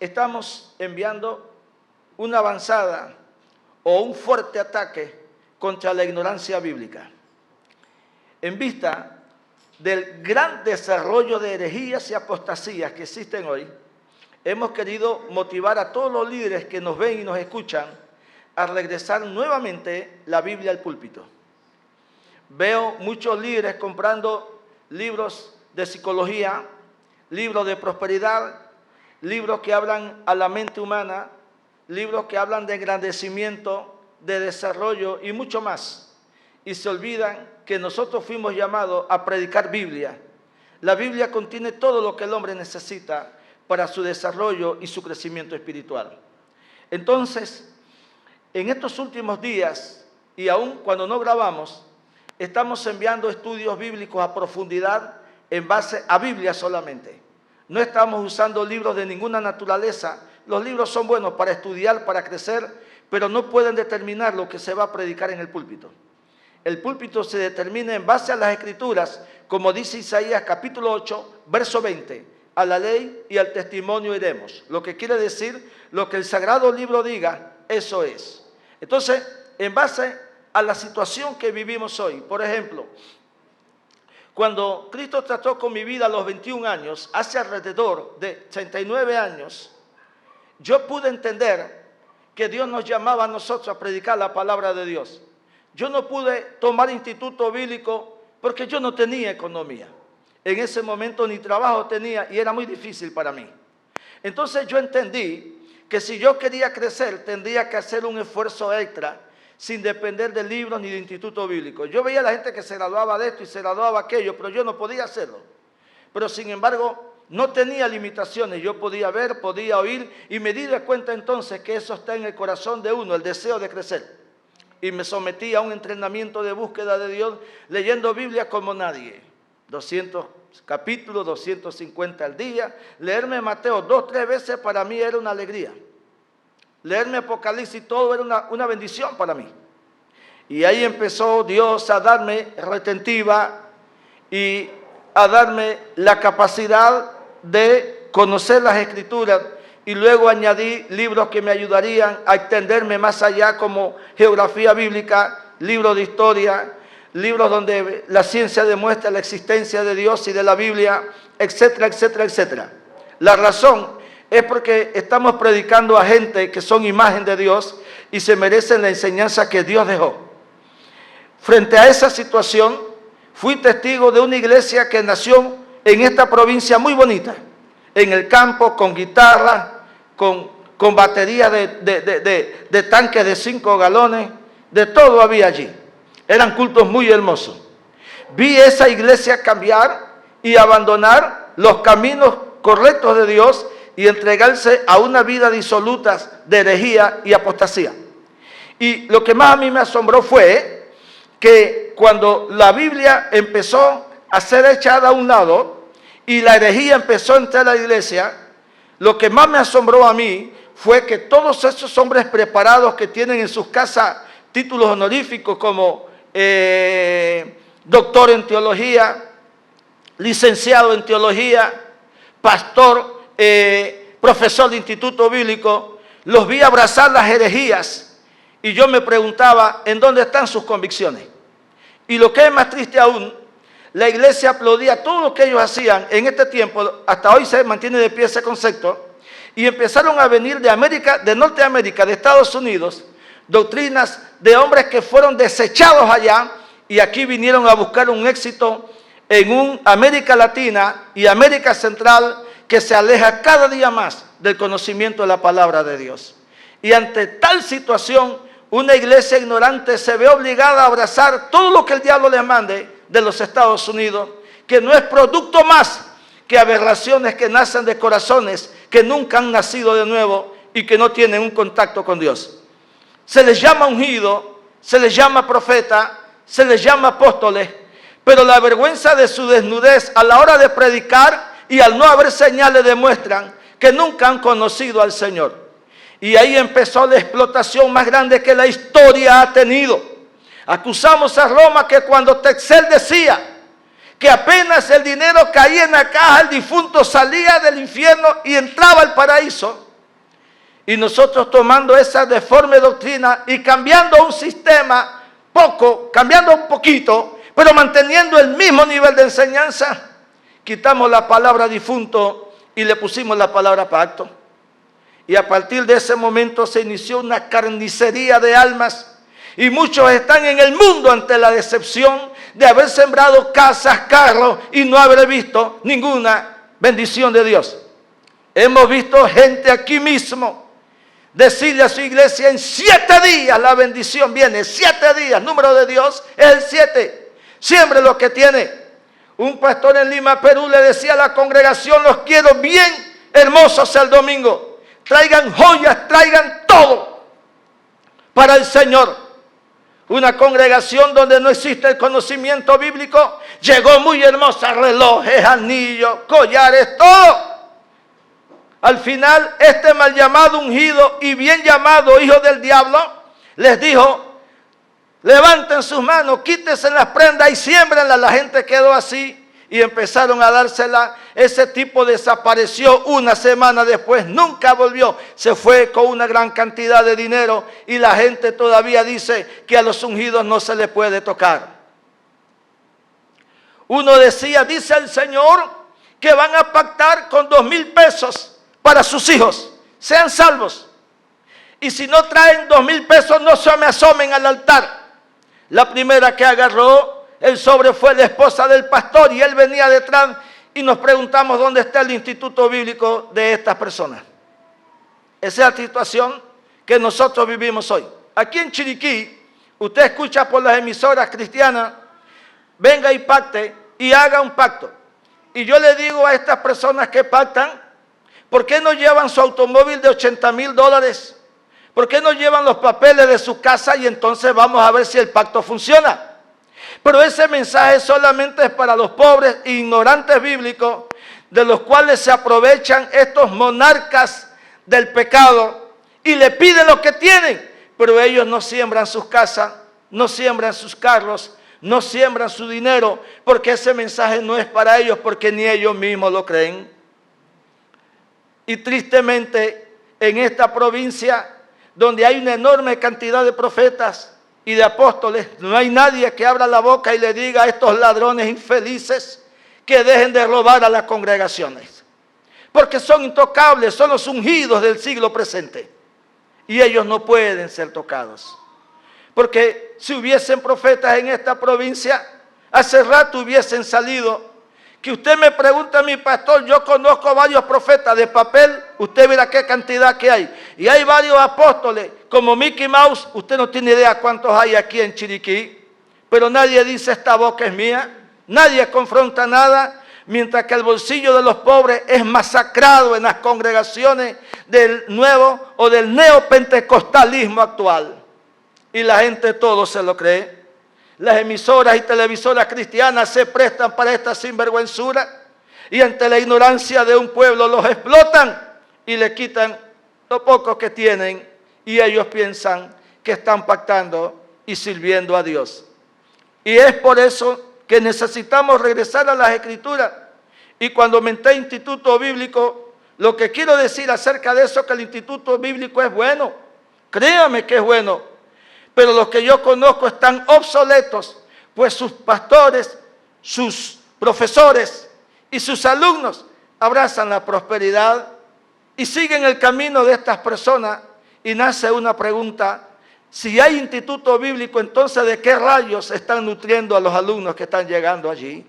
estamos enviando una avanzada o un fuerte ataque contra la ignorancia bíblica. En vista del gran desarrollo de herejías y apostasías que existen hoy, hemos querido motivar a todos los líderes que nos ven y nos escuchan a regresar nuevamente la Biblia al púlpito. Veo muchos líderes comprando libros de psicología, libros de prosperidad, libros que hablan a la mente humana, libros que hablan de engrandecimiento, de desarrollo y mucho más. Y se olvidan que nosotros fuimos llamados a predicar Biblia. La Biblia contiene todo lo que el hombre necesita para su desarrollo y su crecimiento espiritual. Entonces, en estos últimos días, y aún cuando no grabamos, estamos enviando estudios bíblicos a profundidad en base a Biblia solamente. No estamos usando libros de ninguna naturaleza. Los libros son buenos para estudiar, para crecer, pero no pueden determinar lo que se va a predicar en el púlpito. El púlpito se determina en base a las Escrituras, como dice Isaías capítulo 8, verso 20. A la ley y al testimonio iremos. Lo que quiere decir, lo que el Sagrado Libro diga, eso es. Entonces, en base a la situación que vivimos hoy, por ejemplo, cuando Cristo trató con mi vida a los 21 años, hace alrededor de 39 años, yo pude entender que Dios nos llamaba a nosotros a predicar la palabra de Dios. Yo no pude tomar instituto bíblico porque yo no tenía economía. En ese momento ni trabajo tenía y era muy difícil para mí. Entonces yo entendí que si yo quería crecer, tendría que hacer un esfuerzo extra sin depender de libros ni de instituto bíblico. Yo veía a la gente que se graduaba de esto y se graduaba aquello, pero yo no podía hacerlo. Pero sin embargo, no tenía limitaciones. Yo podía ver, podía oír y me di de cuenta entonces que eso está en el corazón de uno, el deseo de crecer. Y me sometí a un entrenamiento de búsqueda de Dios leyendo Biblia como nadie. 200 capítulos, 250 al día. Leerme Mateo 2, 3 veces para mí era una alegría. Leerme Apocalipsis, todo era una bendición para mí. Y ahí empezó Dios a darme retentiva y a darme la capacidad de conocer las Escrituras. Y luego añadí libros que me ayudarían a extenderme más allá, como geografía bíblica, libros de historia, libros donde la ciencia demuestra la existencia de Dios y de la Biblia, etcétera, etcétera, etcétera. La razón es porque estamos predicando a gente que son imagen de Dios y se merecen la enseñanza que Dios dejó. Frente a esa situación, fui testigo de una iglesia que nació en esta provincia muy bonita, en el campo, con guitarra, con baterías de tanques de 5 galones, de todo había allí. Eran cultos muy hermosos. Vi esa iglesia cambiar y abandonar los caminos correctos de Dios y entregarse a una vida disoluta de herejía y apostasía. Y lo que más a mí me asombró fue que cuando la Biblia empezó a ser echada a un lado y la herejía empezó a entrar a la iglesia, lo que más me asombró a mí fue que todos esos hombres preparados que tienen en sus casas títulos honoríficos como doctor en teología, licenciado en teología, pastor, profesor de instituto bíblico, los vi abrazar las herejías y yo me preguntaba en dónde están sus convicciones. Y lo que es más triste aún, la iglesia aplaudía todo lo que ellos hacían en este tiempo, hasta hoy se mantiene de pie ese concepto, y empezaron a venir de América, de Norteamérica, de Estados Unidos, doctrinas de hombres que fueron desechados allá y aquí vinieron a buscar un éxito en un América Latina y América Central que se aleja cada día más del conocimiento de la palabra de Dios. Y ante tal situación, una iglesia ignorante se ve obligada a abrazar todo lo que el diablo les mande de los Estados Unidos, que no es producto más que aberraciones que nacen de corazones que nunca han nacido de nuevo y que no tienen un contacto con Dios. Se les llama ungido, se les llama profeta, se les llama apóstoles, pero la vergüenza de su desnudez a la hora de predicar y al no haber señales demuestran que nunca han conocido al Señor. Y ahí empezó la explotación más grande que la historia ha tenido. Acusamos a Roma que cuando Texel decía que apenas el dinero caía en la caja, el difunto salía del infierno y entraba al paraíso. Y nosotros tomando esa deforme doctrina y cambiando un sistema cambiando un poquito, pero manteniendo el mismo nivel de enseñanza, quitamos la palabra difunto y le pusimos la palabra pacto. Y a partir de ese momento se inició una carnicería de almas. Y muchos están en el mundo ante la decepción de haber sembrado casas, carros y no haber visto ninguna bendición de Dios. Hemos visto gente aquí mismo decirle a su iglesia: en 7 días la bendición viene. 7 días, número de Dios es el 7. Siembre lo que tiene. Un pastor en Lima, Perú, le decía a la congregación: los quiero bien hermosos el domingo. Traigan joyas, traigan todo para el Señor. Una congregación donde no existe el conocimiento bíblico, llegó muy hermosa: relojes, anillos, collares, todo. Al final, este mal llamado ungido y bien llamado hijo del diablo les dijo: levanten sus manos, quítense las prendas y siémbrenlas. La gente quedó así y empezaron a dársela. Ese tipo desapareció una semana después, nunca volvió. Se fue con una gran cantidad de dinero y la gente todavía dice que a los ungidos no se les puede tocar. Uno decía: dice el Señor que van a pactar con 2,000 pesos para sus hijos, sean salvos. Y si no traen 2,000 pesos, no se me asomen al altar. La primera que agarró el sobre fue la esposa del pastor y él venía detrás y nos preguntamos: ¿dónde está el instituto bíblico de estas personas? Esa es la situación que nosotros vivimos hoy. Aquí en Chiriquí, usted escucha por las emisoras cristianas: venga y pacte y haga un pacto. Y yo le digo a estas personas que pactan: ¿por qué no llevan su automóvil de $80,000? ¿Por qué no llevan los papeles de su casa y entonces vamos a ver si el pacto funciona? Pero ese mensaje solamente es para los pobres e ignorantes bíblicos, de los cuales se aprovechan estos monarcas del pecado y le piden lo que tienen, pero ellos no siembran sus casas, no siembran sus carros, no siembran su dinero, porque ese mensaje no es para ellos, porque ni ellos mismos lo creen. Y tristemente, en esta provincia, donde hay una enorme cantidad de profetas y de apóstoles, no hay nadie que abra la boca y le diga a estos ladrones infelices que dejen de robar a las congregaciones. Porque son intocables, son los ungidos del siglo presente. Y ellos no pueden ser tocados. Porque si hubiesen profetas en esta provincia, hace rato hubiesen salido. Que usted me pregunta a mi pastor: yo conozco varios profetas de papel, usted verá qué cantidad que hay. Y hay varios apóstoles, como Mickey Mouse, usted no tiene idea cuántos hay aquí en Chiriquí. Pero nadie dice: esta boca es mía. Nadie confronta nada, mientras que el bolsillo de los pobres es masacrado en las congregaciones del nuevo o del neopentecostalismo actual. Y la gente todo se lo cree. Las emisoras y televisoras cristianas se prestan para esta sinvergüenzura y ante la ignorancia de un pueblo los explotan y le quitan lo poco que tienen y ellos piensan que están pactando y sirviendo a Dios. Y es por eso que necesitamos regresar a las Escrituras. Y cuando menté instituto bíblico, lo que quiero decir acerca de eso es que el instituto bíblico es bueno. Créame que es bueno. Pero los que yo conozco están obsoletos, pues sus pastores, sus profesores y sus alumnos abrazan la prosperidad y siguen el camino de estas personas. Y nace una pregunta: si hay instituto bíblico, entonces ¿de qué rayos están nutriendo a los alumnos que están llegando allí?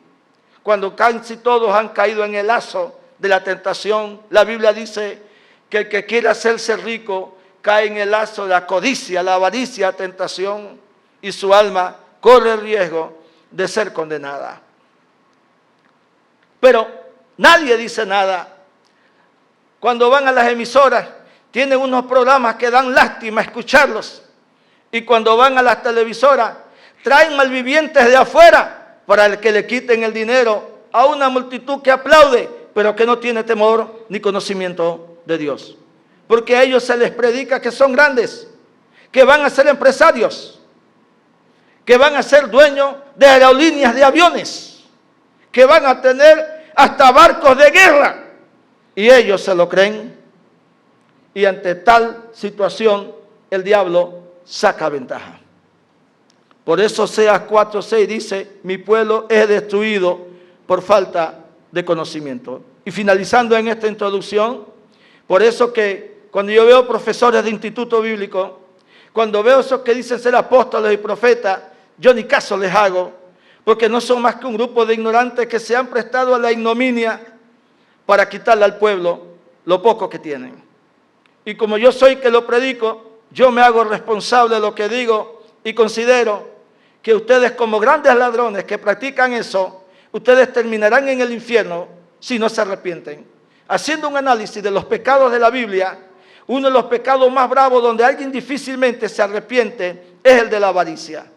Cuando casi todos han caído en el lazo de la tentación. La Biblia dice que el que quiere hacerse rico cae en el lazo de la codicia, la avaricia, la tentación, y su alma corre el riesgo de ser condenada. Pero nadie dice nada. Cuando van a las emisoras, tienen unos programas que dan lástima escucharlos. Y cuando van a las televisoras, traen malvivientes de afuera para que le quiten el dinero a una multitud que aplaude, pero que no tiene temor ni conocimiento de Dios. Porque a ellos se les predica que son grandes, que van a ser empresarios, que van a ser dueños de aerolíneas de aviones, que van a tener hasta barcos de guerra. Y ellos se lo creen. y ante tal situación el diablo saca ventaja. Por eso Oseas 4:6 dice, mi pueblo es destruido por falta de conocimiento. Y finalizando en esta introducción, por eso que cuando yo veo profesores de instituto bíblico, cuando veo esos que dicen ser apóstoles y profetas, yo ni caso les hago, porque no son más que un grupo de ignorantes que se han prestado a la ignominia para quitarle al pueblo lo poco que tienen. Y como yo soy que lo predico, yo me hago responsable de lo que digo y considero que ustedes como grandes ladrones que practican eso, ustedes terminarán en el infierno si no se arrepienten. Haciendo un análisis de los pecados de la Biblia, uno de los pecados más bravos donde alguien difícilmente se arrepiente es el de la avaricia.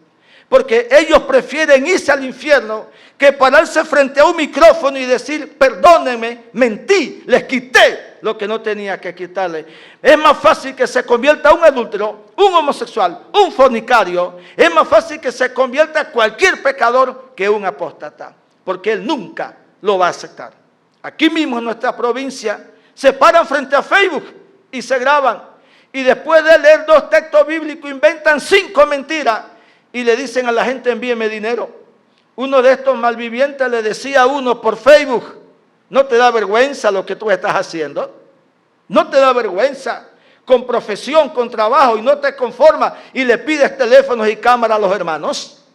Porque ellos prefieren irse al infierno que pararse frente a un micrófono y decir, perdónenme, mentí, les quité lo que no tenía que quitarle. Es más fácil que se convierta un adúltero, un homosexual, un fornicario. Es más fácil que se convierta cualquier pecador que un apóstata. Porque él nunca lo va a aceptar. Aquí mismo en nuestra provincia se paran frente a Facebook y se graban. Y después de leer 2 textos bíblicos inventan 5 mentiras. Y le dicen a la gente, envíeme dinero. Uno de estos malvivientes le decía a uno por Facebook, ¿no te da vergüenza lo que tú estás haciendo? ¿No te da vergüenza? Con profesión, con trabajo, y no te conformas y le pides teléfonos y cámaras a los hermanos.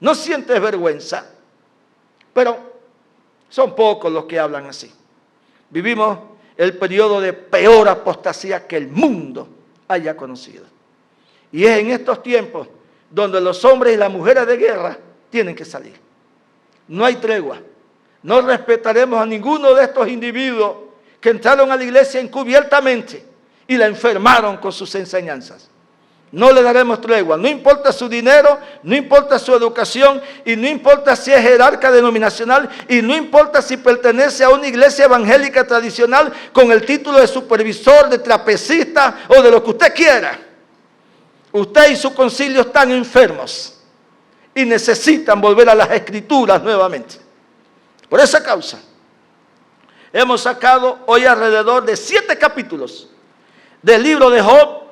¿No sientes vergüenza? Pero son pocos los que hablan así. Vivimos el periodo de peor apostasía que el mundo haya conocido. Y es en estos tiempos donde los hombres y las mujeres de guerra tienen que salir. No hay tregua. No respetaremos a ninguno de estos individuos que entraron a la iglesia encubiertamente y la enfermaron con sus enseñanzas. No le daremos tregua. No importa su dinero, no importa su educación, y no importa si es jerarca denominacional, y no importa si pertenece a una iglesia evangélica tradicional con el título de supervisor, de trapecista o de lo que usted quiera. Usted y su concilio están enfermos y necesitan volver a las escrituras nuevamente. Por esa causa, hemos sacado hoy alrededor de 7 capítulos del libro de Job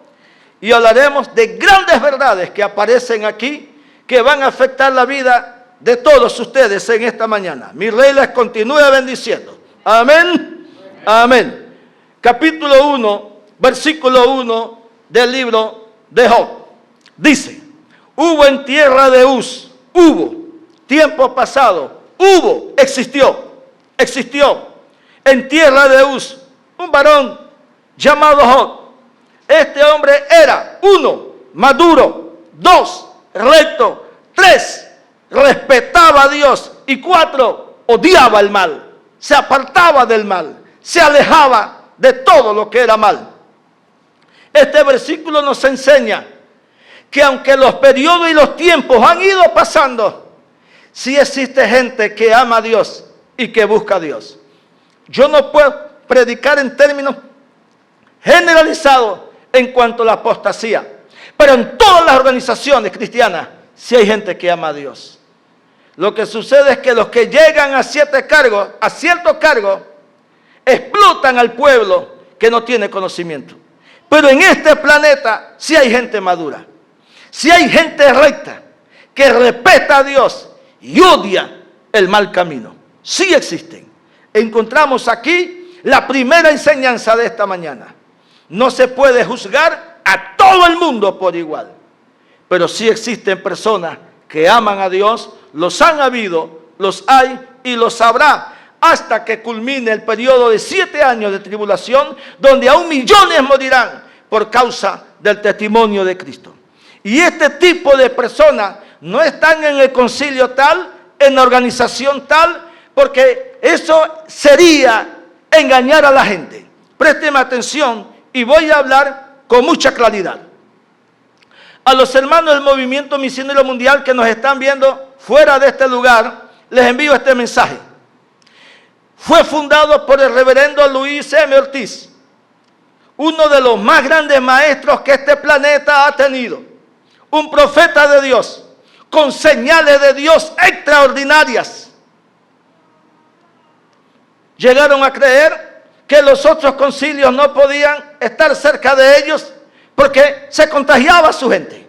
y hablaremos de grandes verdades que aparecen aquí que van a afectar la vida de todos ustedes en esta mañana. Mi rey les continúe bendiciendo. Amén. Amén. Capítulo 1, versículo 1 del libro de Job. Dice, hubo en tierra de Uz, hubo, tiempo pasado, hubo, existió en tierra de Uz un varón llamado Job. Este hombre era, 1, maduro, 2, recto, 3, respetaba a Dios, y 4, odiaba el mal, se apartaba del mal, se alejaba de todo lo que era mal. Este versículo nos enseña que aunque los periodos y los tiempos han ido pasando, sí existe gente que ama a Dios y que busca a Dios. Yo no puedo predicar en términos generalizados en cuanto a la apostasía, pero en todas las organizaciones cristianas sí hay gente que ama a Dios. Lo que sucede es que los que llegan a ciertos cargos, explotan al pueblo que no tiene conocimiento. Pero en este planeta sí hay gente madura, sí hay gente recta, que respeta a Dios y odia el mal camino. Sí existen. Encontramos aquí la primera enseñanza de esta mañana. No se puede juzgar a todo el mundo por igual, pero sí existen personas que aman a Dios, los han habido, los hay y los habrá, hasta que culmine el periodo de 7 años de tribulación, donde aún millones morirán por causa del testimonio de Cristo. Y este tipo de personas no están en el concilio tal, en la organización tal, porque eso sería engañar a la gente. Présteme atención y voy a hablar con mucha claridad. A los hermanos del Movimiento Misionero Mundial que nos están viendo fuera de este lugar, les envío este mensaje. Fue fundado por el reverendo Luis M. Ortiz, uno de los más grandes maestros que este planeta ha tenido. Un profeta de Dios, con señales de Dios extraordinarias. Llegaron a creer que los otros concilios no podían estar cerca de ellos porque se contagiaba su gente.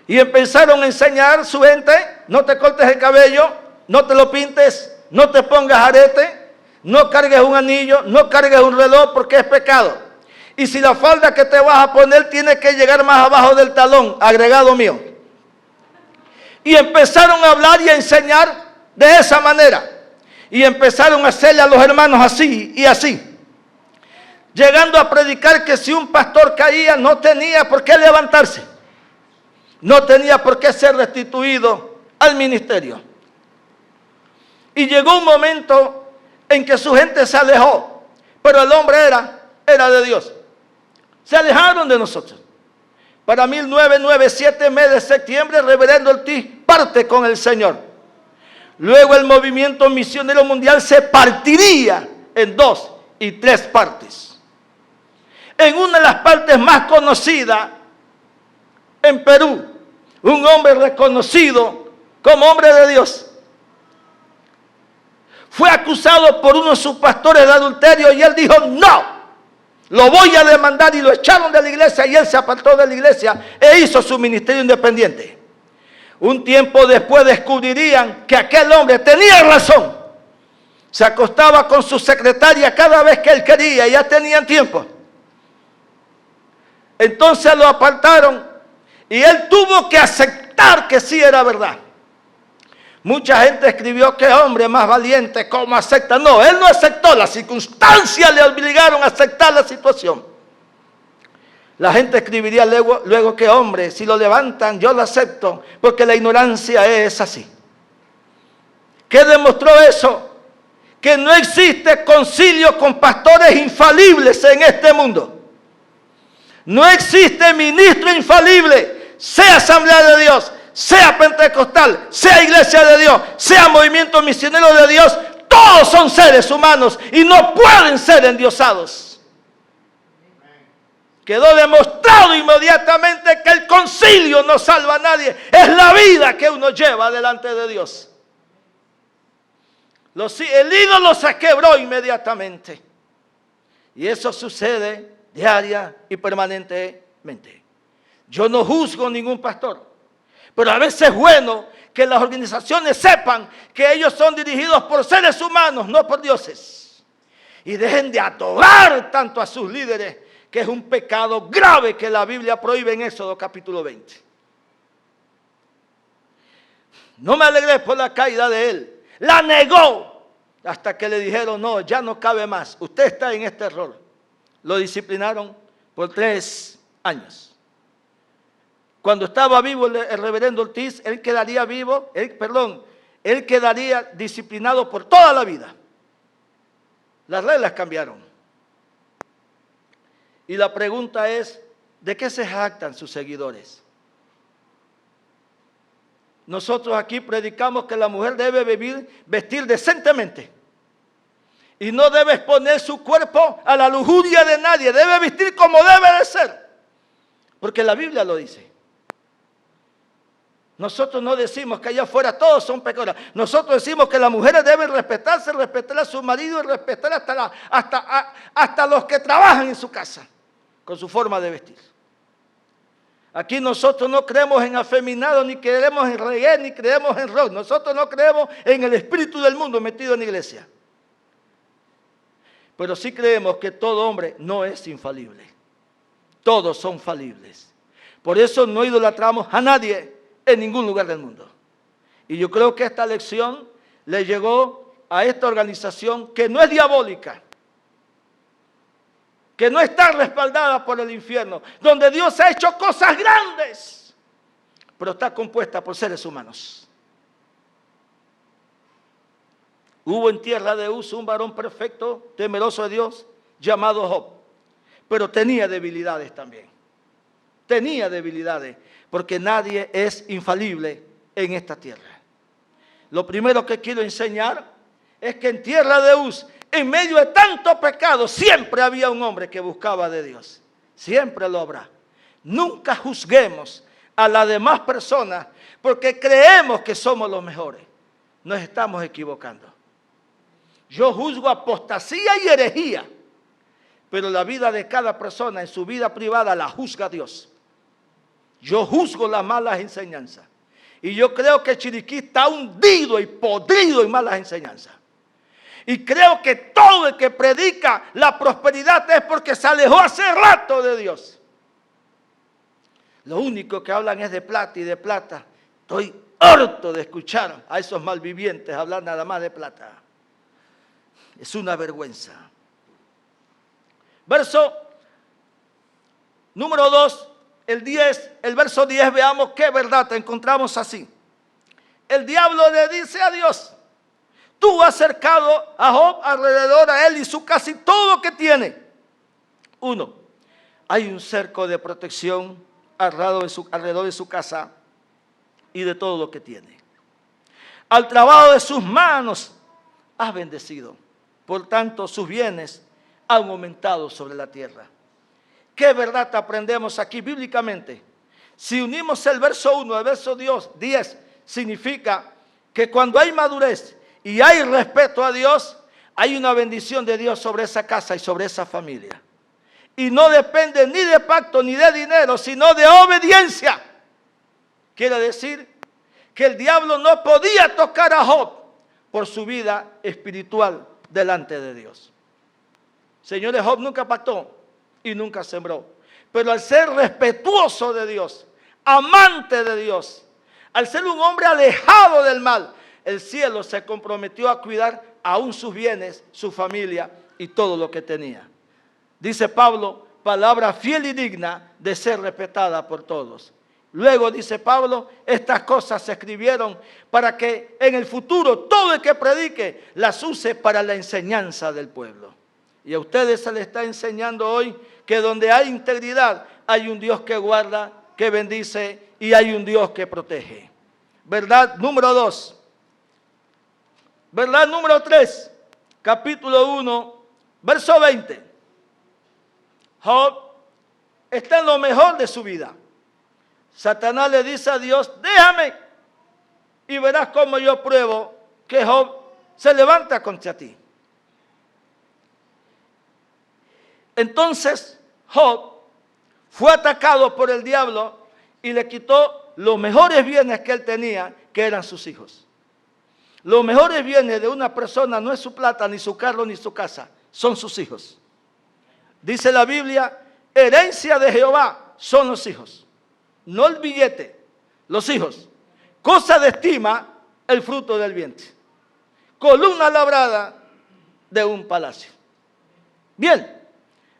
Y empezaron a enseñar su gente: no te cortes el cabello, no te lo pintes, no te pongas arete, no cargues un anillo, no cargues un reloj porque es pecado. Y si la falda que te vas a poner tiene que llegar más abajo del talón, agregado mío. Y empezaron a hablar y a enseñar de esa manera. Y empezaron a hacerle a los hermanos así y así. Llegando a predicar que si un pastor caía no tenía por qué levantarse. No tenía por qué ser restituido al ministerio. Y llegó un momento en que su gente se alejó. Pero el hombre era de Dios. Se alejaron de nosotros. Para 1997, mes de septiembre, el reverendo Ortiz parte con el Señor. Luego el movimiento misionero mundial se partiría en 2 y 3 partes. En una de las partes más conocidas, en Perú, un hombre reconocido como hombre de Dios fue acusado por uno de sus pastores de adulterio y él dijo: no, lo voy a demandar, y lo echaron de la iglesia y él se apartó de la iglesia e hizo su ministerio independiente. Un tiempo después descubrirían que aquel hombre tenía razón. Se acostaba con su secretaria cada vez que él quería, ya tenían tiempo. Entonces lo apartaron y él tuvo que aceptar que sí era verdad. Mucha gente escribió: qué hombre más valiente, ¿cómo acepta? No, él no aceptó, las circunstancias le obligaron a aceptar la situación. La gente escribiría luego: qué hombre, si lo levantan yo lo acepto, porque la ignorancia es así. ¿Qué demostró eso? Que no existe concilio con pastores infalibles en este mundo. No existe ministro infalible, sea Asamblea de Dios, sea pentecostal, sea iglesia de Dios, sea movimiento misionero de Dios. Todos son seres humanos y no pueden ser endiosados. Quedó demostrado inmediatamente que el concilio no salva a nadie. Es la vida que uno lleva delante de Dios. El ídolo se quebró inmediatamente. Y eso sucede diaria y permanentemente. Yo no juzgo a ningún pastor, pero a veces es bueno que las organizaciones sepan que ellos son dirigidos por seres humanos, no por dioses. Y dejen de adorar tanto a sus líderes, que es un pecado grave que la Biblia prohíbe en Éxodo capítulo 20. No me alegré por la caída de él. La negó hasta que le dijeron: no, ya no cabe más. Usted está en este error. Lo disciplinaron por 3 años. Cuando estaba vivo el reverendo Ortiz, él quedaría él quedaría disciplinado por toda la vida. Las reglas cambiaron. Y la pregunta es: ¿de qué se jactan sus seguidores? Nosotros aquí predicamos que la mujer debe vestir decentemente. Y no debe exponer su cuerpo a la lujuria de nadie. Debe vestir como debe de ser. Porque la Biblia lo dice. Nosotros no decimos que allá afuera todos son pecadores. Nosotros decimos que las mujeres deben respetarse, respetar a su marido y respetar hasta los que trabajan en su casa con su forma de vestir. Aquí nosotros no creemos en afeminado, ni creemos en reggae, ni creemos en rock. Nosotros no creemos en el espíritu del mundo metido en la iglesia. Pero sí creemos que todo hombre no es infalible. Todos son falibles. Por eso no idolatramos a nadie en ningún lugar del mundo. Y yo creo que esta lección le llegó a esta organización que no es diabólica, que no está respaldada por el infierno, donde Dios ha hecho cosas grandes, pero está compuesta por seres humanos. Hubo en tierra de Uz un varón perfecto, temeroso de Dios, llamado Job, pero tenía debilidades también. Tenía debilidades, porque nadie es infalible en esta tierra. Lo primero que quiero enseñar es que en tierra de Uz, en medio de tanto pecado, siempre había un hombre que buscaba de Dios. Siempre lo habrá. Nunca juzguemos a las demás personas porque creemos que somos los mejores. Nos estamos equivocando. Yo juzgo apostasía y herejía pero la vida de cada persona en su vida privada la juzga Dios. Yo juzgo las malas enseñanzas. Y yo creo que Chiriquí está hundido y podrido en malas enseñanzas. Y creo que todo el que predica la prosperidad es porque se alejó hace rato de Dios. Lo único que hablan es de plata y de plata. Estoy harto de escuchar a esos malvivientes hablar nada más de plata. Es una vergüenza. Verso número 2, el verso 10, veamos qué verdad encontramos así. El diablo le dice a Dios: tú has cercado a Job alrededor a él y su casa y todo lo que tiene. 1. Hay un cerco de protección alrededor de su casa y de todo lo que tiene. Al trabajo de sus manos has bendecido. Por tanto, sus bienes han aumentado sobre la tierra. ¿Qué verdad aprendemos aquí bíblicamente? Si unimos el verso 1 al verso 10, significa que cuando hay madurez y hay respeto a Dios, hay una bendición de Dios sobre esa casa y sobre esa familia. Y no depende ni de pacto ni de dinero, sino de obediencia. Quiere decir que el diablo no podía tocar a Job por su vida espiritual delante de Dios. Señores, Job nunca pactó y nunca sembró. Pero al ser respetuoso de Dios, amante de Dios, al ser un hombre alejado del mal, el cielo se comprometió a cuidar aún sus bienes, su familia y todo lo que tenía. Dice Pablo, palabra fiel y digna de ser respetada por todos. Luego dice Pablo, estas cosas se escribieron para que en el futuro todo el que predique las use para la enseñanza del pueblo. Y a ustedes se les está enseñando hoy que donde hay integridad hay un Dios que guarda, que bendice y hay un Dios que protege. Verdad número 2. Verdad número 3, capítulo 1, verso 20. Job está en lo mejor de su vida. Satanás le dice a Dios: déjame y verás cómo yo pruebo que Job se levanta contra ti. Entonces Job fue atacado por el diablo y le quitó los mejores bienes que él tenía, que eran sus hijos. Los mejores bienes de una persona no es su plata, ni su carro, ni su casa, son sus hijos. Dice la Biblia, herencia de Jehová son los hijos. No el billete, los hijos. Cosa de estima el fruto del vientre. Columna labrada de un palacio. Bien,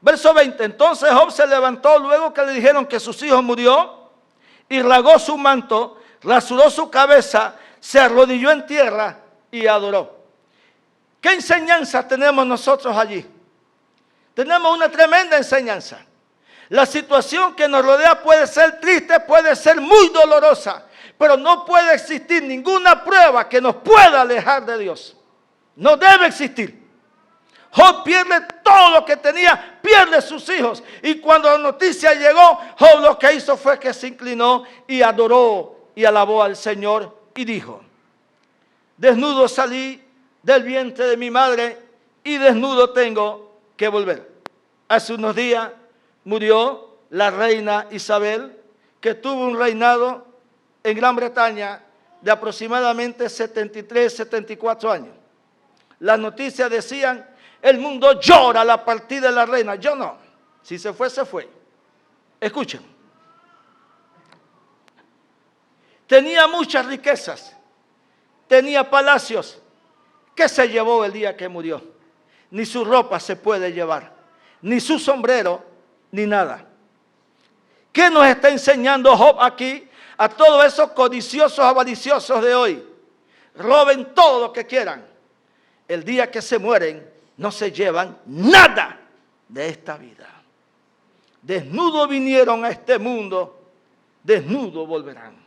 verso 20. Entonces Job se levantó luego que le dijeron que sus hijos murió y rasgó su manto, rasuró su cabeza, se arrodilló en tierra y adoró. ¿Qué enseñanza tenemos nosotros allí? Tenemos una tremenda enseñanza. La situación que nos rodea puede ser triste, puede ser muy dolorosa, pero no puede existir ninguna prueba que nos pueda alejar de Dios. No debe existir. Job pierde todo lo que tenía, pierde sus hijos. Y cuando la noticia llegó, Job lo que hizo fue que se inclinó y adoró y alabó al Señor y dijo: desnudo salí del vientre de mi madre y desnudo tengo que volver. Hace unos días murió la reina Isabel, que tuvo un reinado en Gran Bretaña de aproximadamente 73, 74 años. Las noticias decían: el mundo llora la partida de la reina. Yo no. Si se fue, se fue. Escuchen. Tenía muchas riquezas. Tenía palacios. ¿Qué se llevó el día que murió? Ni su ropa se puede llevar, ni su sombrero, ni nada. ¿Qué nos está enseñando Job aquí a todos esos codiciosos, avariciosos de hoy? Roben todo lo que quieran. El día que se mueren, no se llevan nada de esta vida. Desnudo vinieron a este mundo, desnudo volverán.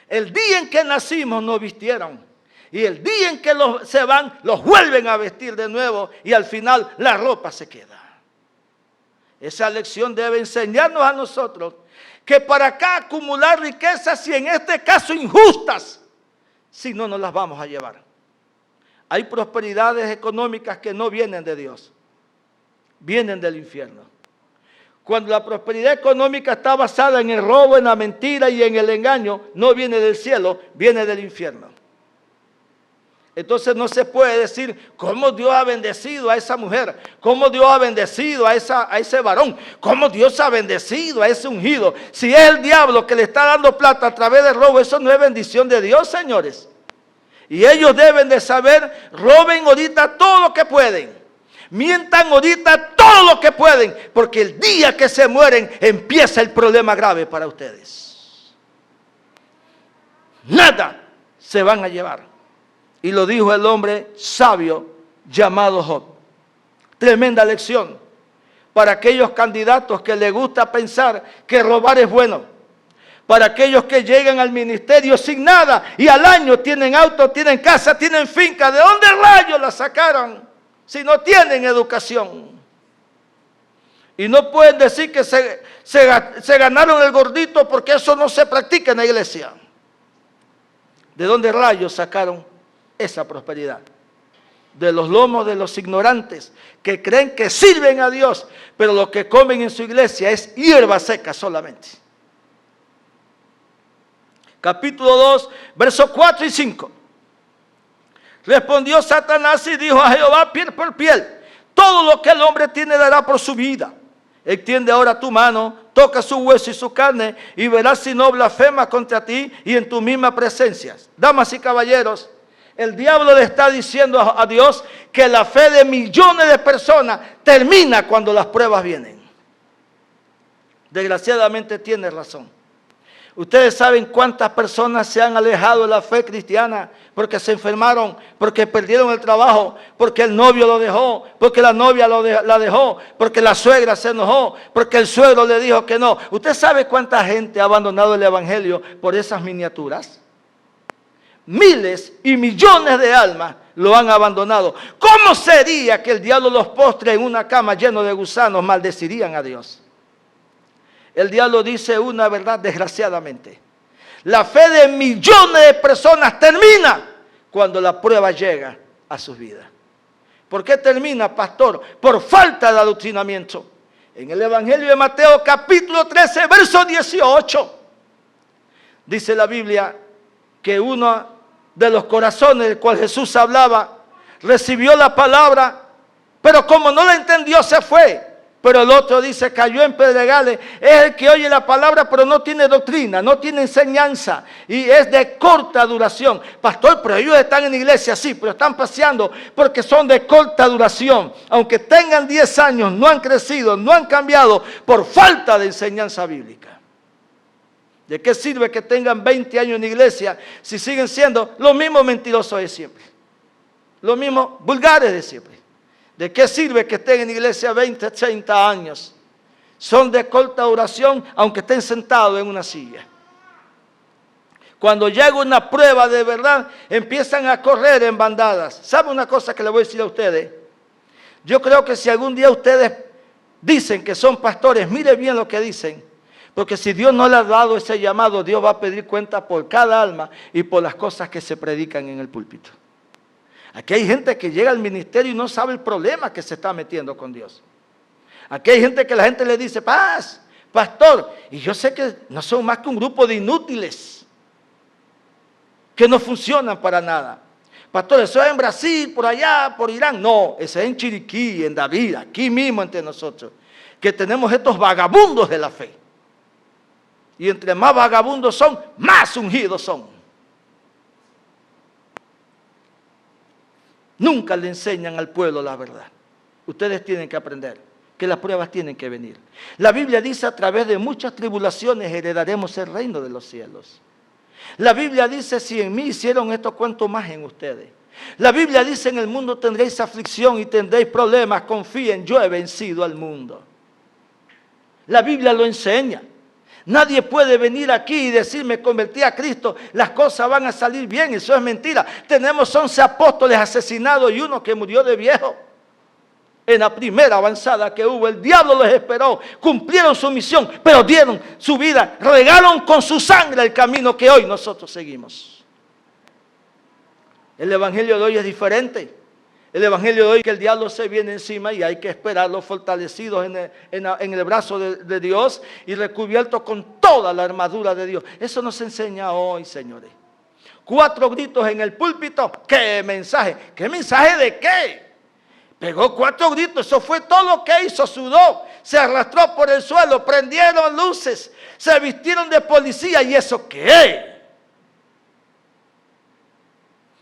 El día en que nacimos nos vistieron. Y el día en que se van, los vuelven a vestir de nuevo. Y al final la ropa se queda. Esa lección debe enseñarnos a nosotros que para acá acumular riquezas, y en este caso injustas, si no nos las vamos a llevar. Hay prosperidades económicas que no vienen de Dios. vienen del infierno. Cuando la prosperidad económica está basada en el robo, en la mentira y en el engaño, no viene del cielo, viene del infierno. Entonces no se puede decir cómo Dios ha bendecido a esa mujer, cómo Dios ha bendecido a ese varón, cómo Dios ha bendecido a ese ungido. Si es el diablo que le está dando plata a través del robo, eso no es bendición de Dios, señores. Y ellos deben de saber, roben ahorita todo lo que pueden. Mientan ahorita todo lo que pueden, porque el día que se mueren empieza el problema grave para ustedes. Nada se van a llevar. Y lo dijo el hombre sabio llamado Job. Tremenda lección para aquellos candidatos que les gusta pensar que robar es bueno. Para aquellos que llegan al ministerio sin nada y al año tienen auto, tienen casa, tienen finca. ¿De dónde rayos la sacaron si no tienen educación? Y no pueden decir que se ganaron el gordito, porque eso no se practica en la iglesia. ¿De dónde rayos sacaron esa prosperidad? De los lomos de los ignorantes que creen que sirven a Dios, pero lo que comen en su iglesia es hierba seca solamente. Capítulo 2, versos 4 y 5. Respondió Satanás y dijo a Jehová piel por piel: todo lo que el hombre tiene dará por su vida. Extiende ahora tu mano, toca su hueso y su carne, y verás si no blasfema contra ti y en tu misma presencia. Damas y caballeros, el diablo le está diciendo a Dios que la fe de millones de personas termina cuando las pruebas vienen. Desgraciadamente tiene razón. Ustedes saben cuántas personas se han alejado de la fe cristiana porque se enfermaron, porque perdieron el trabajo, porque el novio lo dejó, porque la novia la dejó, porque la suegra se enojó, porque el suegro le dijo que no. ¿Usted sabe cuánta gente ha abandonado el evangelio por esas miniaturas? Miles y millones de almas lo han abandonado. ¿Cómo sería que el diablo los postre en una cama llena de gusanos? Maldecirían a Dios. El diablo dice una verdad, desgraciadamente. La fe de millones de personas termina cuando la prueba llega a sus vidas. ¿Por qué termina, pastor? Por falta de adoctrinamiento. En el Evangelio de Mateo, capítulo 13, verso 18, dice la Biblia que uno de los corazones del cual Jesús hablaba recibió la palabra, pero como no la entendió, se fue. Pero el otro dice, cayó en pedregales. Es el que oye la palabra, pero no tiene doctrina, no tiene enseñanza. Y es de corta duración. Pastor, pero ellos están en la iglesia, sí, pero están paseando porque son de corta duración. Aunque tengan 10 años, no han crecido, no han cambiado por falta de enseñanza bíblica. ¿De qué sirve que tengan 20 años en la iglesia si siguen siendo los mismos mentirosos de siempre? Los mismos vulgares de siempre. ¿De qué sirve que estén en la iglesia 20, 30 años? Son de corta duración, aunque estén sentados en una silla. Cuando llega una prueba de verdad, empiezan a correr en bandadas. ¿Sabe una cosa que le voy a decir a ustedes? Yo creo que si algún día ustedes dicen que son pastores, mire bien lo que dicen. Porque si Dios no le ha dado ese llamado, Dios va a pedir cuenta por cada alma y por las cosas que se predican en el púlpito. Aquí hay gente que llega al ministerio y no sabe el problema que se está metiendo con Dios. Aquí hay gente que la gente le dice, paz, pastor, y yo sé que no son más que un grupo de inútiles que no funcionan para nada. Pastor, eso es en Brasil, por allá, por Irán. No, eso es en Chiriquí, en David, aquí mismo entre nosotros, que tenemos estos vagabundos de la fe. Y entre más vagabundos son, más ungidos son. Nunca le enseñan al pueblo la verdad. Ustedes tienen que aprender que las pruebas tienen que venir. La Biblia dice, a través de muchas tribulaciones heredaremos el reino de los cielos. La Biblia dice, si en mí hicieron esto, ¿cuánto más en ustedes? La Biblia dice, en el mundo tendréis aflicción y tendréis problemas, confíen, yo he vencido al mundo. La Biblia lo enseña. Nadie puede venir aquí y decir, me convertí a Cristo, las cosas van a salir bien. Eso es mentira. Tenemos 11 apóstoles asesinados y uno que murió de viejo. En la primera avanzada que hubo, el diablo los esperó, cumplieron su misión, pero dieron su vida, regaron con su sangre el camino que hoy nosotros seguimos. El evangelio de hoy es diferente. el evangelio de hoy, que el diablo se viene encima y hay que esperarlo fortalecidos en el brazo de Dios y recubiertos con toda la armadura de Dios. Eso nos enseña hoy, señores. 4 gritos en el púlpito. ¿Qué mensaje? ¿Qué mensaje de qué? Pegó 4 gritos, eso fue todo lo que hizo, sudó, se arrastró por el suelo, prendieron luces, se vistieron de policía. ¿Y eso qué?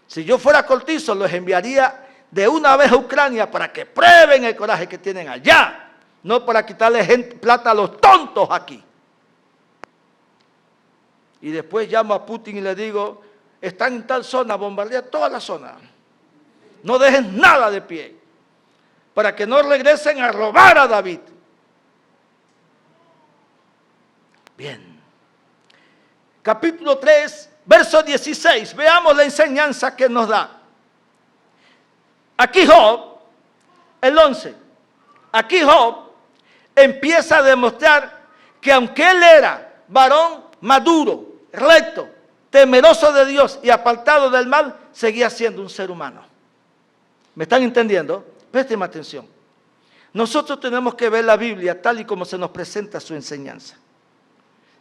Si yo fuera Cortizo, los enviaría de una vez a Ucrania para que prueben el coraje que tienen allá, no para quitarle plata a los tontos aquí. Y después llamo a Putin y le digo, están en tal zona, bombardea toda la zona, no dejen nada de pie, para que no regresen a robar a David. Bien. Capítulo 3, verso 16. Veamos la enseñanza que nos da. Aquí Job, el 11. Aquí Job empieza a demostrar que aunque él era varón maduro, recto, temeroso de Dios y apartado del mal, seguía siendo un ser humano. ¿Me están entendiendo? Presten atención. Nosotros tenemos que ver la Biblia tal y como se nos presenta su enseñanza.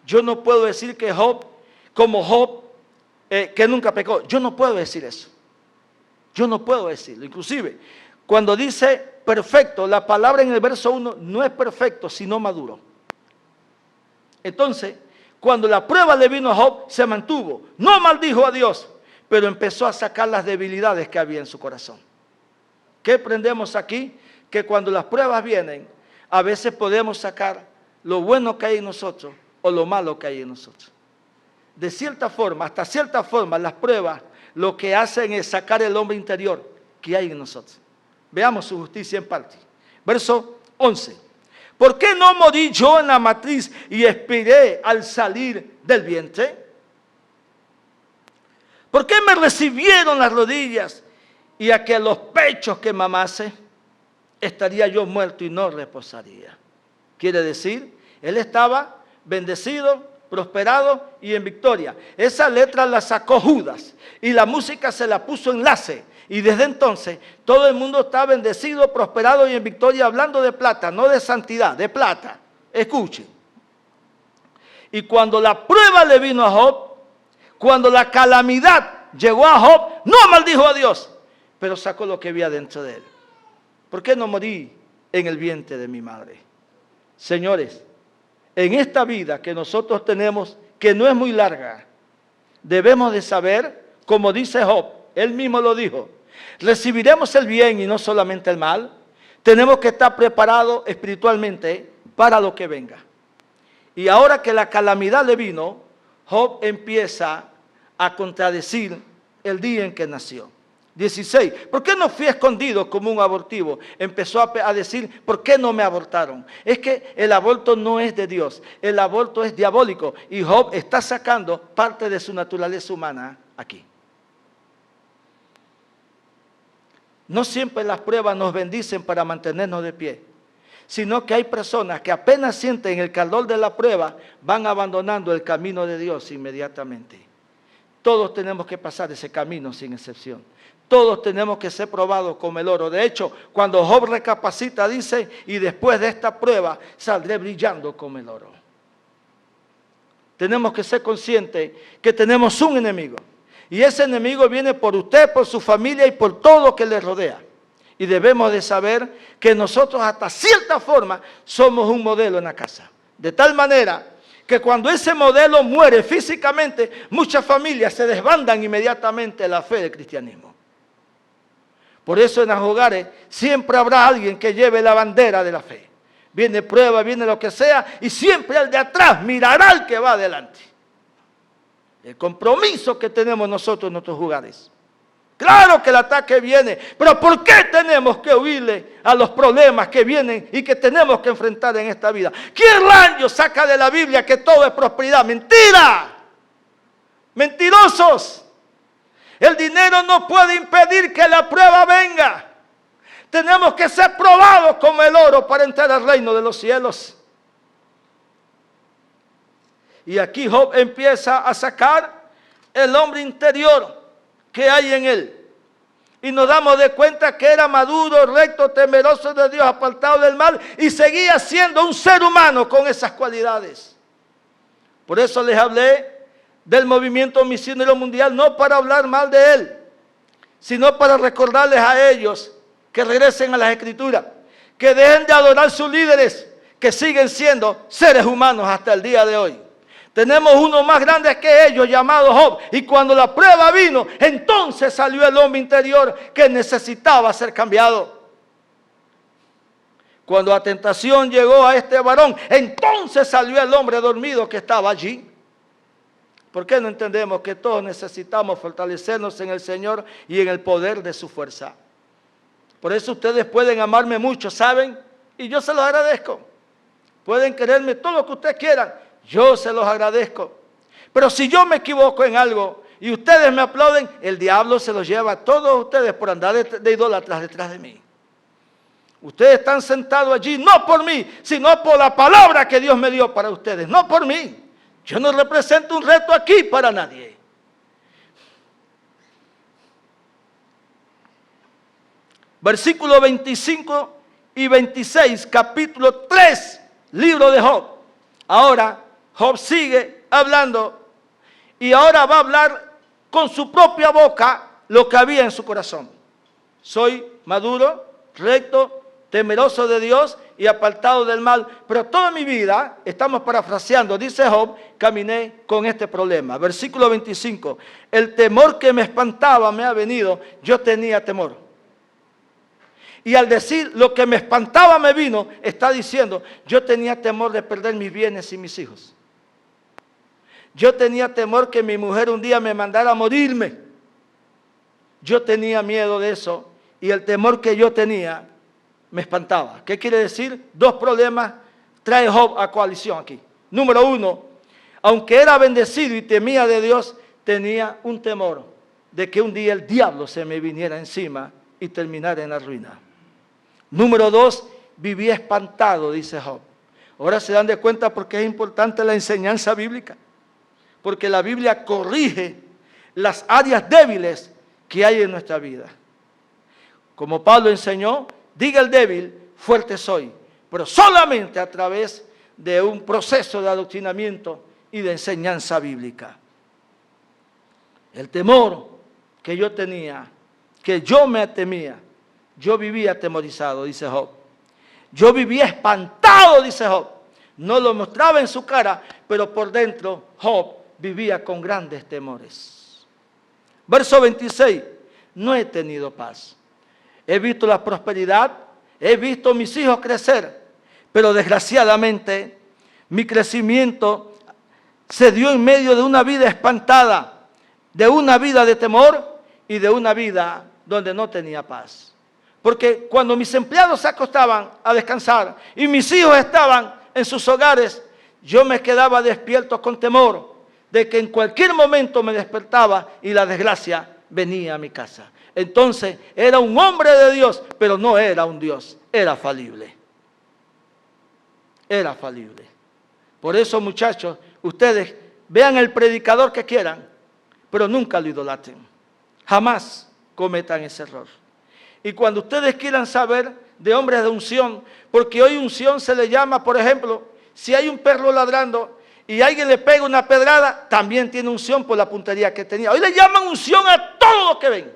Yo no puedo decir que Job, como Job, que nunca pecó. Yo no puedo decir eso. Yo no puedo decirlo. Inclusive, cuando dice perfecto, la palabra en el verso 1 no es perfecto, sino maduro. Entonces, cuando la prueba le vino a Job, se mantuvo. No maldijo a Dios, pero empezó a sacar las debilidades que había en su corazón. ¿Qué aprendemos aquí? Que cuando las pruebas vienen, a veces podemos sacar lo bueno que hay en nosotros o lo malo que hay en nosotros. De cierta forma, hasta cierta forma, las pruebas lo que hacen es sacar el hombre interior que hay en nosotros. Veamos su justicia en parte. Verso 11. ¿Por qué no morí yo en la matriz y expiré al salir del vientre? ¿Por qué me recibieron las rodillas y a que los pechos que mamase? Estaría yo muerto y no reposaría. Quiere decir, él estaba bendecido, prosperado y en victoria. Esa letra la sacó Judas y la música se la puso enlace. Y desde entonces todo el mundo está bendecido, prosperado y en victoria, hablando de plata, no de santidad, de plata. Escuchen. Y cuando la prueba le vino a Job, cuando la calamidad llegó a Job, no maldijo a Dios, pero sacó lo que había dentro de él. ¿Por qué no morí en el vientre de mi madre? Señores, en esta vida que nosotros tenemos, que no es muy larga, debemos de saber, como dice Job, él mismo lo dijo, recibiremos el bien y no solamente el mal. Tenemos que estar preparados espiritualmente para lo que venga. Y ahora que la calamidad le vino, Job empieza a contradecir el día en que nació. 16. ¿Por qué no fui escondido como un abortivo? Empezó a decir, ¿por qué no me abortaron? Es que el aborto no es de Dios, el aborto es diabólico. Y Job está sacando parte de su naturaleza humana aquí. No siempre las pruebas nos bendicen para mantenernos de pie, sino que hay personas que apenas sienten el calor de la prueba, van abandonando el camino de Dios inmediatamente. Todos tenemos que pasar ese camino sin excepción. Todos tenemos que ser probados como el oro. De hecho, cuando Job recapacita, dice, y después de esta prueba saldré brillando como el oro. Tenemos que ser conscientes que tenemos un enemigo. Y ese enemigo viene por usted, por su familia y por todo lo que le rodea. Y debemos de saber que nosotros hasta cierta forma somos un modelo en la casa. De tal manera que cuando ese modelo muere físicamente, muchas familias se desbandan inmediatamente de la fe del cristianismo. Por eso en los hogares siempre habrá alguien que lleve la bandera de la fe. Viene prueba, viene lo que sea, y siempre el de atrás mirará al que va adelante. El compromiso que tenemos nosotros en nuestros hogares. Claro que el ataque viene, pero ¿por qué tenemos que huirle a los problemas que vienen y que tenemos que enfrentar en esta vida? ¿Quién rayo saca de la Biblia que todo es prosperidad? ¡Mentira! ¡Mentirosos! El dinero no puede impedir que la prueba venga. Tenemos que ser probados como el oro para entrar al reino de los cielos. Y aquí Job empieza a sacar el hombre interior que hay en él. Y nos damos de cuenta que era maduro, recto, temeroso de Dios, apartado del mal, y seguía siendo un ser humano con esas cualidades. Por eso les hablé del movimiento misionero mundial, no para hablar mal de él, sino para recordarles a ellos que regresen a las Escrituras, que dejen de adorar a sus líderes, que siguen siendo seres humanos hasta el día de hoy. Tenemos uno más grande que ellos, llamado Job, y cuando la prueba vino, entonces salió el hombre interior que necesitaba ser cambiado. Cuando la tentación llegó a este varón, entonces salió el hombre dormido que estaba allí. ¿Por qué no entendemos que todos necesitamos fortalecernos en el Señor y en el poder de su fuerza? Por eso ustedes pueden amarme mucho, ¿saben? Y yo se los agradezco. Pueden quererme todo lo que ustedes quieran. Yo se los agradezco. Pero si yo me equivoco en algo y ustedes me aplauden, el diablo se los lleva a todos ustedes por andar de idólatras detrás de mí. Ustedes están sentados allí no por mí, sino por la palabra que Dios me dio para ustedes, no por mí. Yo no represento un reto aquí para nadie. Versículos 25 y 26, capítulo 3, libro de Job. Ahora Job sigue hablando y ahora va a hablar con su propia boca lo que había en su corazón. Soy maduro, recto, temeroso de Dios y apartado del mal. Pero toda mi vida, estamos parafraseando, dice Job, caminé con este problema. Versículo 25, el temor que me espantaba me ha venido, yo tenía temor. Y al decir lo que me espantaba me vino, está diciendo, yo tenía temor de perder mis bienes y mis hijos. Yo tenía temor que mi mujer un día me mandara a morirme. Yo tenía miedo de eso y el temor que yo tenía me espantaba. ¿Qué quiere decir? Dos problemas trae Job a coalición aquí. Número uno, aunque era bendecido y temía de Dios, tenía un temor de que un día el diablo se me viniera encima y terminara en la ruina. Número dos, vivía espantado, dice Job. Ahora se dan de cuenta porque es importante la enseñanza bíblica. Porque la Biblia corrige las áreas débiles que hay en nuestra vida. Como Pablo enseñó, diga el débil, fuerte soy. Pero solamente a través de un proceso de adoctrinamiento y de enseñanza bíblica. El temor que yo tenía, que yo me temía, yo vivía atemorizado, dice Job. Yo vivía espantado, dice Job. No lo mostraba en su cara, pero por dentro Job vivía con grandes temores. Verso 26. No he tenido paz. He visto la prosperidad, he visto mis hijos crecer, pero desgraciadamente mi crecimiento se dio en medio de una vida espantada, de una vida de temor y de una vida donde no tenía paz. Porque cuando mis empleados se acostaban a descansar y mis hijos estaban en sus hogares, yo me quedaba despierto con temor de que en cualquier momento me despertaba y la desgracia venía a mi casa. Entonces era un hombre de Dios, pero no era un Dios, era falible. Era falible. Por eso, muchachos, ustedes vean el predicador que quieran, pero nunca lo idolatren. Jamás cometan ese error. Y cuando ustedes quieran saber de hombres de unción, porque hoy unción se le llama, por ejemplo, si hay un perro ladrando y alguien le pega una pedrada, también tiene unción por la puntería que tenía. Hoy le llaman unción a todo lo que ven.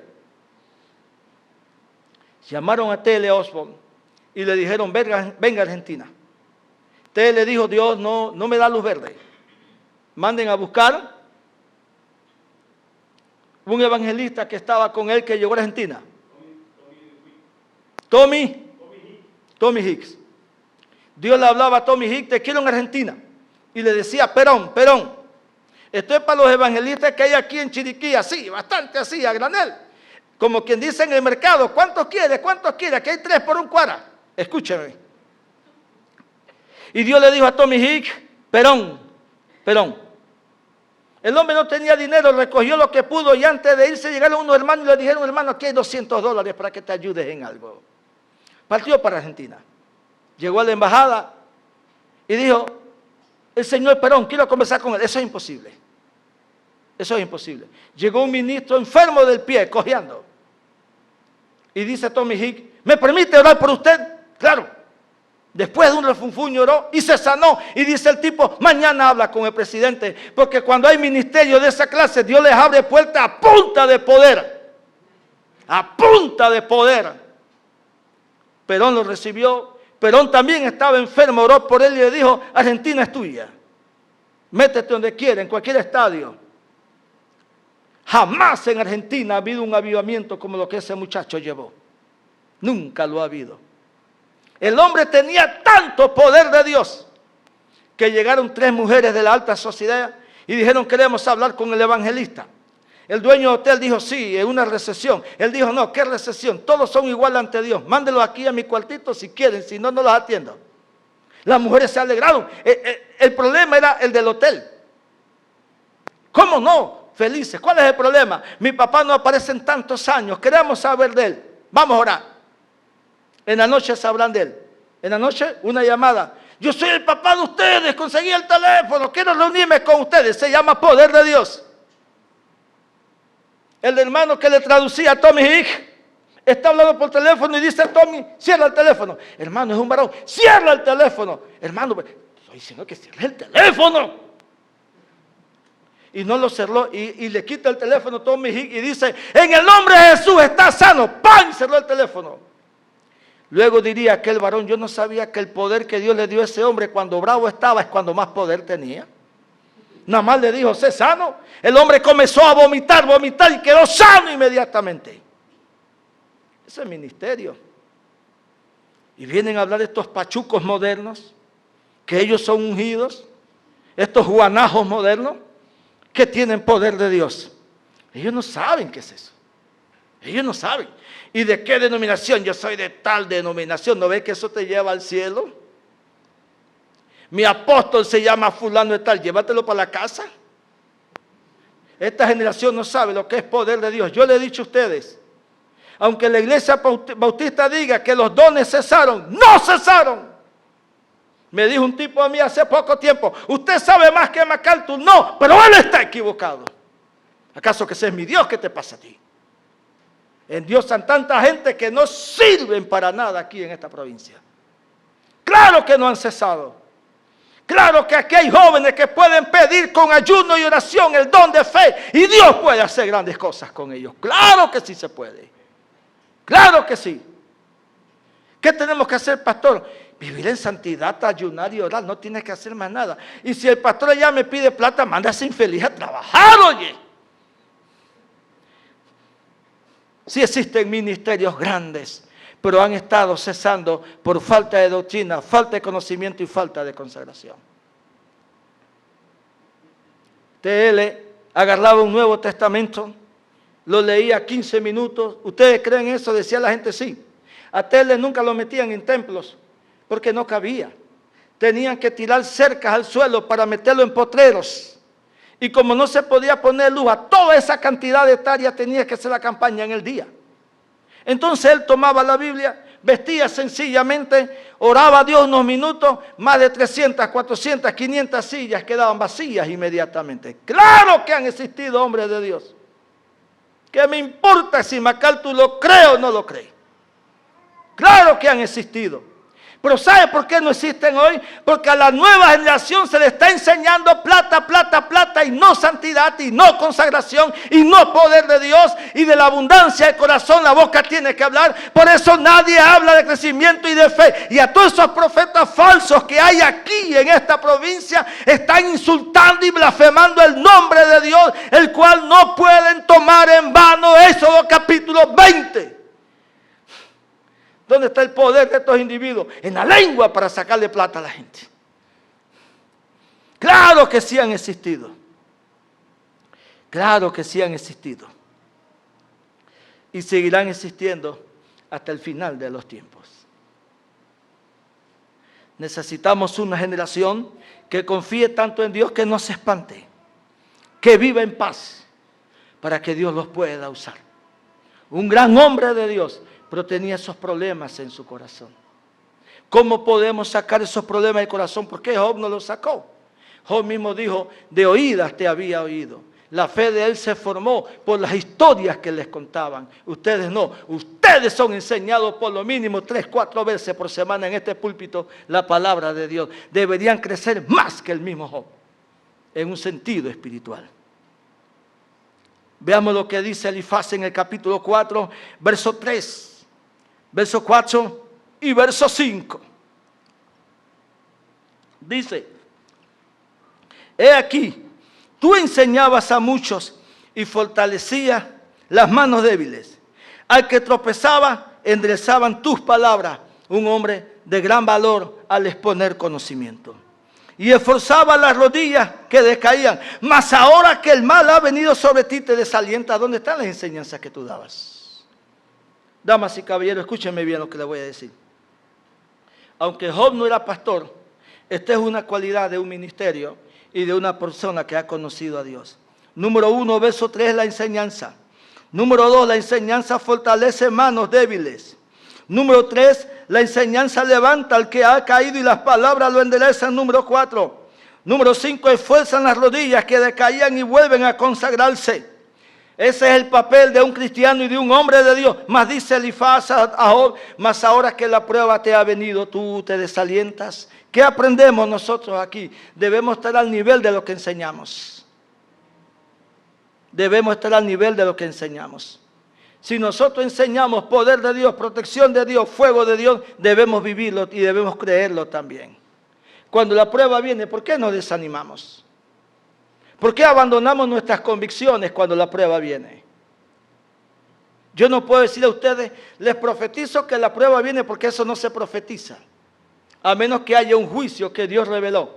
Llamaron a T.L. Osborne y le dijeron, venga a Argentina. T.L. le dijo, Dios no me da luz verde. Manden a buscar un evangelista que estaba con él que llegó a Argentina. Tommy Hicks. Dios le hablaba a Tommy Hicks, te quiero en Argentina. Y le decía, Perón. Esto es para los evangelistas que hay aquí en Chiriquí, así, bastante así, a granel. Como quien dice en el mercado, ¿cuántos quiere? Aquí hay 3 por un cuara. Escúcheme. Y Dios le dijo a Tommy Hicks, Perón. El hombre no tenía dinero, recogió lo que pudo y antes de irse llegaron unos hermanos y le dijeron, hermano, aquí hay $200 para que te ayudes en algo. Partió para Argentina. Llegó a la embajada y dijo, el señor Perón, quiero conversar con él. Eso es imposible. Llegó un ministro enfermo del pie, cojeando. Y dice Tommy Hicks, ¿me permite orar por usted? Claro. Después de un refunfuño oró y se sanó. Y dice el tipo, mañana habla con el presidente. Porque cuando hay ministerio de esa clase, Dios les abre puertas a punta de poder. A punta de poder. Perón lo recibió. Perón también estaba enfermo, oró por él y le dijo, Argentina es tuya. Métete donde quiera, en cualquier estadio. Jamás en Argentina ha habido un avivamiento como lo que ese muchacho llevó. Nunca lo ha habido. El hombre tenía tanto poder de Dios que llegaron 3 mujeres de la alta sociedad y dijeron, queremos hablar con el evangelista. El dueño del hotel dijo, sí, es una recesión. Él dijo, no, ¿qué recesión? Todos son iguales ante Dios. Mándenlos aquí a mi cuartito si quieren, si no, no los atiendo. Las mujeres se alegraron. El problema era el del hotel. ¿Cómo no? Felices. ¿Cuál es el problema? Mi papá no aparece en tantos años. Queremos saber de él. Vamos a orar. En la noche sabrán de él. En la noche, una llamada. Yo soy el papá de ustedes. Conseguí el teléfono. Quiero reunirme con ustedes. Se llama poder de Dios. El hermano que le traducía a Tommy Hicks está hablando por teléfono y dice, Tommy, cierra el teléfono. Hermano, es un varón. Cierra el teléfono. Hermano, estoy diciendo que cierre el teléfono. Y no lo cerró y le quita el teléfono a Tommy Hicks y dice, en el nombre de Jesús está sano. ¡Pam! Cerró el teléfono. Luego diría aquel varón, yo no sabía que el poder que Dios le dio a ese hombre cuando bravo estaba es cuando más poder tenía. Nada más le dijo, sé sano. El hombre comenzó a vomitar y quedó sano inmediatamente. Ese es ministerio. Y vienen a hablar estos pachucos modernos, que ellos son ungidos, estos guanajos modernos, que tienen poder de Dios. Ellos no saben qué es eso. Ellos no saben. ¿Y de qué denominación? Yo soy de tal denominación. ¿No ves que eso te lleva al cielo? Mi apóstol se llama fulano de tal. Llévatelo para la casa. Esta generación no sabe lo que es poder de Dios. Yo le he dicho a ustedes, aunque la iglesia bautista diga que los dones cesaron, no cesaron. Me dijo un tipo a mí hace poco tiempo, usted sabe más que MacArthur. No, pero él está equivocado. ¿Acaso que ese es mi Dios? ¿Qué te pasa a ti? En Dios están tanta gente que no sirven para nada aquí en esta provincia. Claro que no han cesado. Claro que aquí hay jóvenes que pueden pedir con ayuno y oración el don de fe y Dios puede hacer grandes cosas con ellos. Claro que sí se puede. Claro que sí. ¿Qué tenemos que hacer, pastor? Vivir en santidad, ayunar y orar. No tienes que hacer más nada. Y si el pastor allá me pide plata, manda a ese infeliz a trabajar, oye. Sí existen ministerios grandes, pero han estado cesando por falta de doctrina, falta de conocimiento y falta de consagración. T.L. agarraba un Nuevo Testamento, lo leía 15 minutos. ¿Ustedes creen eso? Decía la gente, sí. A T.L. nunca lo metían en templos, porque no cabía. Tenían que tirar cercas al suelo para meterlo en potreros. Y como no se podía poner luz a toda esa cantidad de hectáreas, tenía que hacer la campaña en el día. Entonces él tomaba la Biblia, vestía sencillamente, oraba a Dios unos minutos, más de 300, 400, 500 sillas quedaban vacías inmediatamente. Claro que han existido hombres de Dios. ¿Qué me importa si MacArthur lo cree o no lo cree? Claro que han existido. Pero ¿sabe por qué no existen hoy? Porque a la nueva generación se le está enseñando plata, plata, plata y no santidad y no consagración y no poder de Dios, y de la abundancia del corazón la boca tiene que hablar. Por eso nadie habla de crecimiento y de fe. Y a todos esos profetas falsos que hay aquí en esta provincia están insultando y blasfemando el nombre de Dios, el cual no pueden tomar en vano. Éxodo capítulo 20. ¿Dónde está el poder de estos individuos? En la lengua, para sacarle plata a la gente. Claro que sí han existido. Claro que sí han existido. Y seguirán existiendo hasta el final de los tiempos. Necesitamos una generación que confíe tanto en Dios que no se espante, que viva en paz, para que Dios los pueda usar. Un gran hombre de Dios, pero tenía esos problemas en su corazón. ¿Cómo podemos sacar esos problemas del corazón? ¿Por qué Job no los sacó? Job mismo dijo, de oídas te había oído, La fe de él se formó por las historias que les contaban. Ustedes no. Ustedes son enseñados por lo mínimo 3, 4 veces por semana en este púlpito la palabra de Dios. Deberían crecer más que el mismo Job, en un sentido espiritual. Veamos lo que dice Elifaz en el capítulo 4, verso 3, verso 4 y verso 5. Dice: he aquí, tú enseñabas a muchos y fortalecías las manos débiles. Al que tropezaba, enderezaban tus palabras, un hombre de gran valor al exponer conocimiento. Y esforzaba las rodillas que decaían. Mas ahora que el mal ha venido sobre ti, te desalienta. ¿Dónde están las enseñanzas que tú dabas? Damas y caballeros, escúchenme bien lo que les voy a decir. Aunque Job no era pastor, esta es una cualidad de un ministerio y de una persona que ha conocido a Dios. Número 1, verso 3, la enseñanza. Número 2, la enseñanza fortalece manos débiles. Número 3, la enseñanza levanta al que ha caído y las palabras lo enderezan. Número 4. Número 5, esfuerzan las rodillas que decaían y vuelven a consagrarse. Ese es el papel de un cristiano y de un hombre de Dios. Mas dice Elifaz a Job: mas ahora que la prueba te ha venido, tú te desalientas. ¿Qué aprendemos nosotros aquí? Debemos estar al nivel de lo que enseñamos. Debemos estar al nivel de lo que enseñamos. Si nosotros enseñamos poder de Dios, protección de Dios, fuego de Dios, debemos vivirlo y debemos creerlo también. Cuando la prueba viene, ¿por qué nos desanimamos? ¿Por qué abandonamos nuestras convicciones cuando la prueba viene? Yo no puedo decir a ustedes, les profetizo que la prueba viene, porque eso no se profetiza. A menos que haya un juicio que Dios reveló.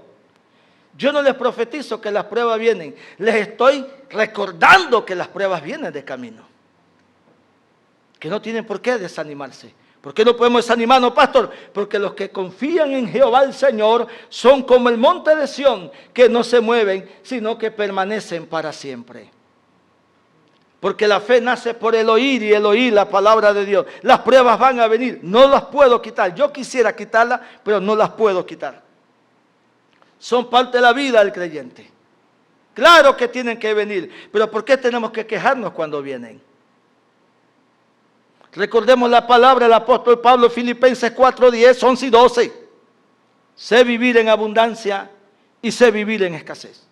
Yo no les profetizo que las pruebas vienen. Les estoy recordando que las pruebas vienen de camino. Que no tienen por qué desanimarse. ¿Por qué no podemos desanimarnos, pastor? Porque los que confían en Jehová el Señor son como el monte de Sión, que no se mueven, sino que permanecen para siempre. Porque la fe nace por el oír y el oír la palabra de Dios. Las pruebas van a venir, no las puedo quitar. Yo quisiera quitarlas, pero no las puedo quitar. Son parte de la vida del creyente. Claro que tienen que venir, pero ¿por qué tenemos que quejarnos cuando vienen? Recordemos la palabra del apóstol Pablo, Filipenses 4, 10, 11 y 12. Sé vivir en abundancia y sé vivir en escasez.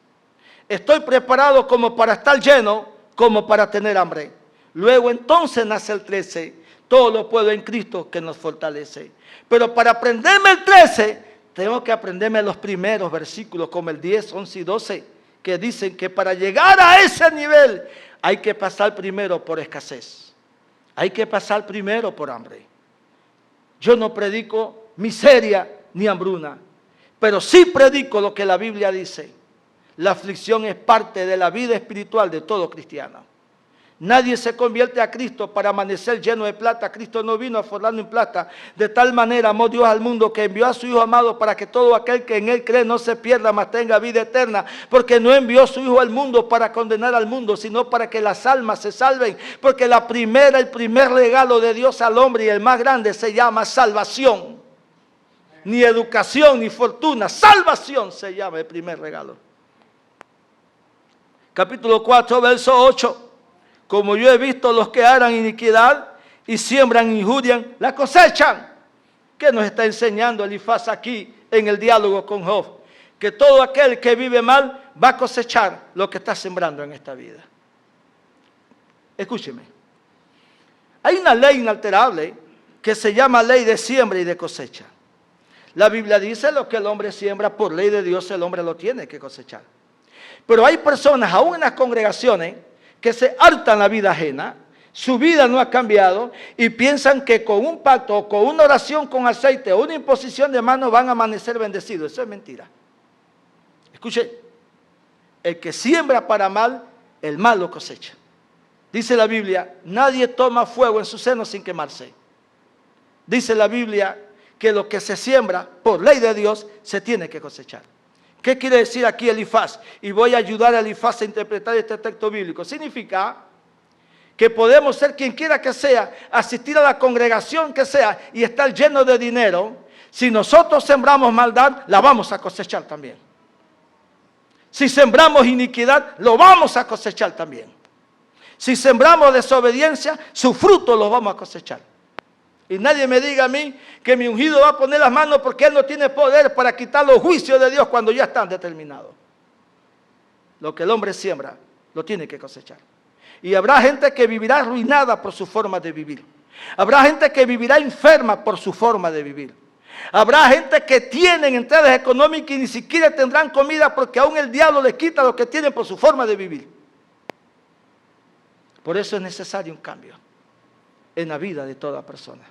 Estoy preparado como para estar lleno, como para tener hambre. Luego entonces nace el 13. Todo lo puedo en Cristo que nos fortalece. Pero para aprenderme el 13, tengo que aprenderme los primeros versículos, como el 10, 11 y 12, que dicen que para llegar a ese nivel hay que pasar primero por escasez. Hay que pasar primero por hambre. Yo no predico miseria ni hambruna, pero sí predico lo que la Biblia dice. La aflicción es parte de la vida espiritual de todo cristiano. Nadie se convierte a Cristo para amanecer lleno de plata. Cristo no vino a forrarnos en plata. De tal manera amó Dios al mundo que envió a su Hijo amado para que todo aquel que en Él cree no se pierda, mas tenga vida eterna. Porque no envió a su Hijo al mundo para condenar al mundo, sino para que las almas se salven. Porque el primer regalo de Dios al hombre y el más grande se llama salvación. Ni educación ni fortuna. Salvación se llama el primer regalo. Capítulo 4, verso 8. Como yo he visto los que harán iniquidad y siembran injuria, la cosechan. ¿Qué nos está enseñando Elifaz aquí en el diálogo con Job? Que todo aquel que vive mal va a cosechar lo que está sembrando en esta vida. Escúcheme. Hay una ley inalterable que se llama ley de siembra y de cosecha. La Biblia dice: lo que el hombre siembra, por ley de Dios el hombre lo tiene que cosechar. Pero hay personas, aún en las congregaciones, que se hartan la vida ajena, su vida no ha cambiado y piensan que con un pacto o con una oración con aceite o una imposición de manos van a amanecer bendecidos. Eso es mentira. Escuche, el que siembra para mal, el mal lo cosecha. Dice la Biblia: nadie toma fuego en su seno sin quemarse. Dice la Biblia que lo que se siembra por ley de Dios se tiene que cosechar. ¿Qué quiere decir aquí Elifaz? Y voy a ayudar a Elifaz a interpretar este texto bíblico. Significa que podemos ser quien quiera que sea, asistir a la congregación que sea y estar lleno de dinero. Si nosotros sembramos maldad, la vamos a cosechar también. Si sembramos iniquidad, lo vamos a cosechar también. Si sembramos desobediencia, su fruto lo vamos a cosechar. Y nadie me diga a mí que mi ungido va a poner las manos porque él no tiene poder para quitar los juicios de Dios cuando ya están determinados. Lo que el hombre siembra, lo tiene que cosechar. Y habrá gente que vivirá arruinada por su forma de vivir. Habrá gente que vivirá enferma por su forma de vivir. Habrá gente que tienen entradas económicas y ni siquiera tendrán comida porque aún el diablo les quita lo que tienen por su forma de vivir. Por eso es necesario un cambio en la vida de toda persona.